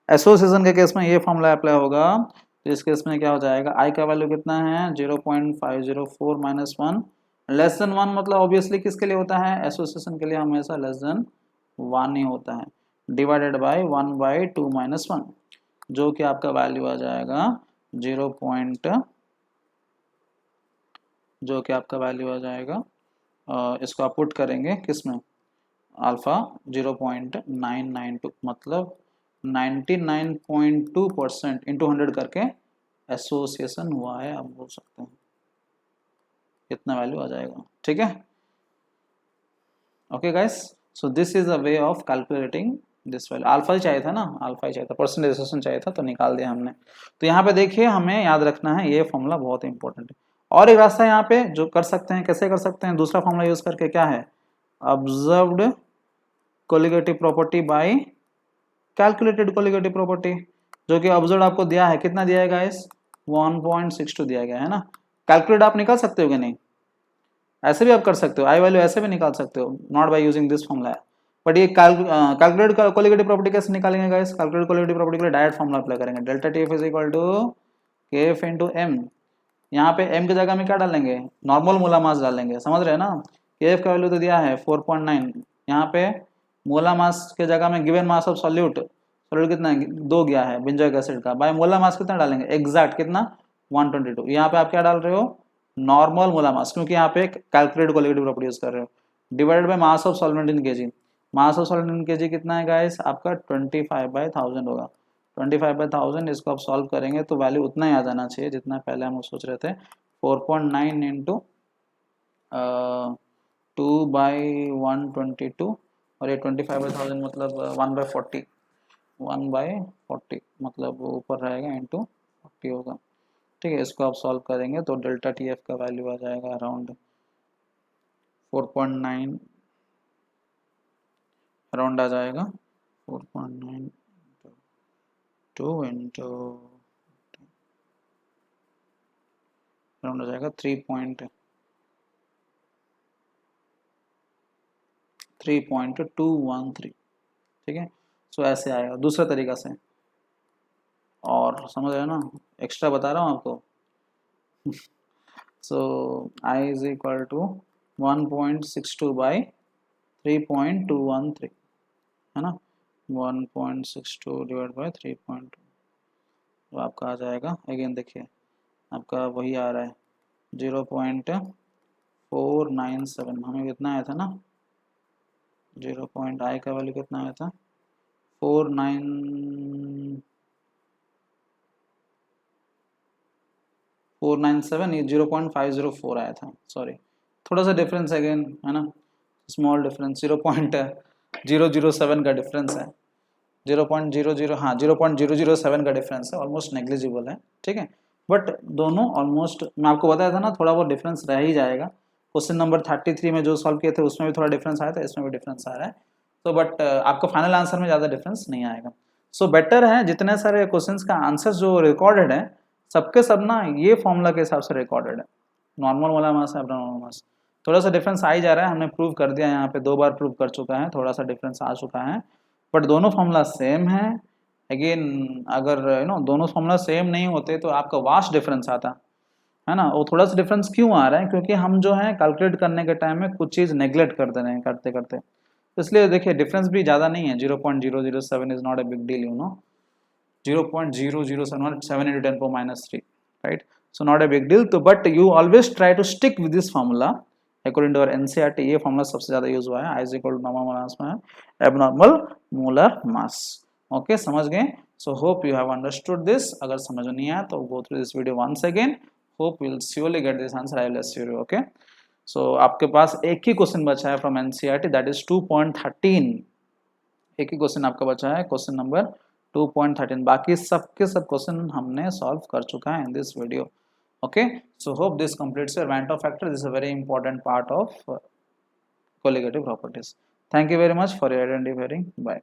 एसोसिएशन के केस में ये फॉर्मूला अप्लाई होगा। तो इस केस में क्या हो जाएगा, आई का वैल्यू कितना है 0.504 माइनस 1 लेस देन 1, मतलब ऑब्वियसली किसके लिए होता है, एसोसिएशन के लिए हमेशा लेस देन 1 ही होता है, डिवाइडेड बाय 1 बाई 2 माइनस 1 जो कि आपका वैल्यू आ जाएगा 0. जो कि आपका वैल्यू आ जाएगा इसको आप पुट करेंगे किसमें, अल्फा 0.992 मतलब 99.2% इंटू 100 करके एसोसिएशन हुआ है, आप बोल सकते हैं कितना वैल्यू आ जाएगा। ठीक है, okay guys, so this is a way of calculating this value. Alpha ही चाहिए था ना, अल्फा ही चाहिए था, परसेंटेज एसोसिएशन चाहिए था तो निकाल दिया हमने। तो यहाँ पे देखिए हमें याद रखना है ये फॉर्मूला बहुत इंपॉर्टेंट है। और एक रास्ता यहाँ पे जो कर सकते हैं, कैसे कर सकते हैं, दूसरा फॉर्मूला यूज करके, क्या है, observed colligative property by calculated colligative property. जो कि ऑब्जर्व आपको दिया है, कितना दिया है गाइस 1.62 दिया गया है ना। कैलकुलेट आप निकाल सकते हो कि नहीं, ऐसे भी आप कर सकते हो, आई वैल्यू ऐसे भी निकाल सकते हो, not by using this formula. But ये कैलकुलेट कोलिगेटिव प्रॉपर्टी कैसे निकालेंगे गाइस, कैलकुलेट कोलिगेटिव प्रॉपर्टी के लिए डायरेक्ट फॉर्मूला अप्लाई करेंगे, delta T F is equal to K F into M. यहाँ पे m की जगह में क्या डालेंगे, नॉर्मल मोला मास डालेंगे, समझ रहे हैं ना। kf का वैल्यू तो दिया है 4.9, यहाँ पे मोला मास के जगह में given mass of solute, solute कितना है 2 गया है बेंजोइक एसिड का, बाय मोला मास कितना डालेंगे एग्जैक्ट कितना 122। यहाँ पे आप क्या डाल रहे हो, नॉर्मल मोला मास, क्योंकि यहाँ पे कैलकुलेट कोलिगेटिव प्रॉपर्टी यूज कर रहे हो, divided by mass of solvent in KG. Mass of solvent in KG कितना है गाइस आपका 25/1000 होगा, 25/1000। इसको आप सॉल्व करेंगे तो वैल्यू उतना ही आ जाना चाहिए जितना पहले हम सोच रहे थे, 4.9 इंटू 2/122 और ये 25/1000 मतलब 1/40, 1/40 मतलब ऊपर रहेगा इंटू 40 होगा। ठीक है, इसको आप सॉल्व करेंगे तो डेल्टा टी एफ का वैल्यू आ जाएगा अराउंड 4.9, अराउंड आ जाएगा 4.9 2 इंटू अराउंड आ जाएगा 3.213। ठीक है, सो ऐसे आएगा दूसरा तरीका से, और समझ रहे हो ना, एक्स्ट्रा बता रहा हूँ आपको। सो I is equal to 1.62 by 3.213 है ना, 1.62 डिवाइड बाई 3.2 तो आपका आ जाएगा, अगेन देखिए आपका वही आ रहा है 0.497, हमें कितना आया था ना, 0. आई का वैल्यू कितना आया था 497, ये 0.504 आया था, सॉरी थोड़ा सा डिफरेंस अगेन है ना, स्मॉल डिफरेंस 0.007 का डिफरेंस है, 0.00 हाँ 0.007 का डिफरेंस है, ऑलमोस्ट नेग्लिजिबल है। ठीक है, बट दोनों ऑलमोस्ट, मैं आपको बताया था ना थोड़ा बहुत डिफरेंस रह ही जाएगा। क्वेश्चन नंबर 33 में जो सॉल्व किए थे उसमें भी थोड़ा डिफरेंस आया था, इसमें भी डिफरेंस आ रहा है, तो बट आपका फाइनल आंसर में ज़्यादा डिफरेंस नहीं आएगा। सो बेटर है, जितने सारे क्वेश्चंस का आंसर जो रिकॉर्डेड है सबके सब ना ये फॉर्मूला के हिसाब से रिकॉर्डेड है, नॉर्मल वाला मास है एब्नॉर्मल मास, थोड़ा सा डिफरेंस आ ही जा रहा है, हमने प्रूव कर दिया, यहाँ पे 2 बार प्रूव कर चुका है, थोड़ा सा डिफरेंस आ चुका है, बट दोनों फॉर्मूला सेम है। अगेन अगर दोनों फॉर्मूला सेम नहीं होते तो आपका वास्ट डिफरेंस आता है ना। वो थोड़ा सा डिफरेंस क्यों आ रहा है, क्योंकि हम जो है कैलकुलेट करने के टाइम में कुछ चीज़ नेग्लेक्ट कर दे रहे हैं करते करते, तो इसलिए देखिए डिफरेंस भी ज़्यादा नहीं है, 0.007 is not a big deal, 0.007 7 into 10 power minus 3, right? So not a big deal. तो but you always try to stick with this formula according to our NCERT. ये formula सबसे ज़्यादा यूज हुआ है, I is equal to normal molar mass में abnormal molar mass. Okay, समझ गए? So hope you have understood this. अगर समझ नहीं आया तो go through this video once again. Hope you will surely get this answer. I will assure you. Okay. So आपके पास एक ही क्वेश्चन बचा है from NCERT, that is 2.13. एक ही क्वेश्चन आपका बचा है, क्वेश्चन नंबर 2.13, बाकी सबके सब क्वेश्चन हमने सॉल्व कर चुका है in this video. Okay, so hope this completes your van't Hoff factor, this is a very important part of colligative properties. Thank you very much for your attentive hearing, bye.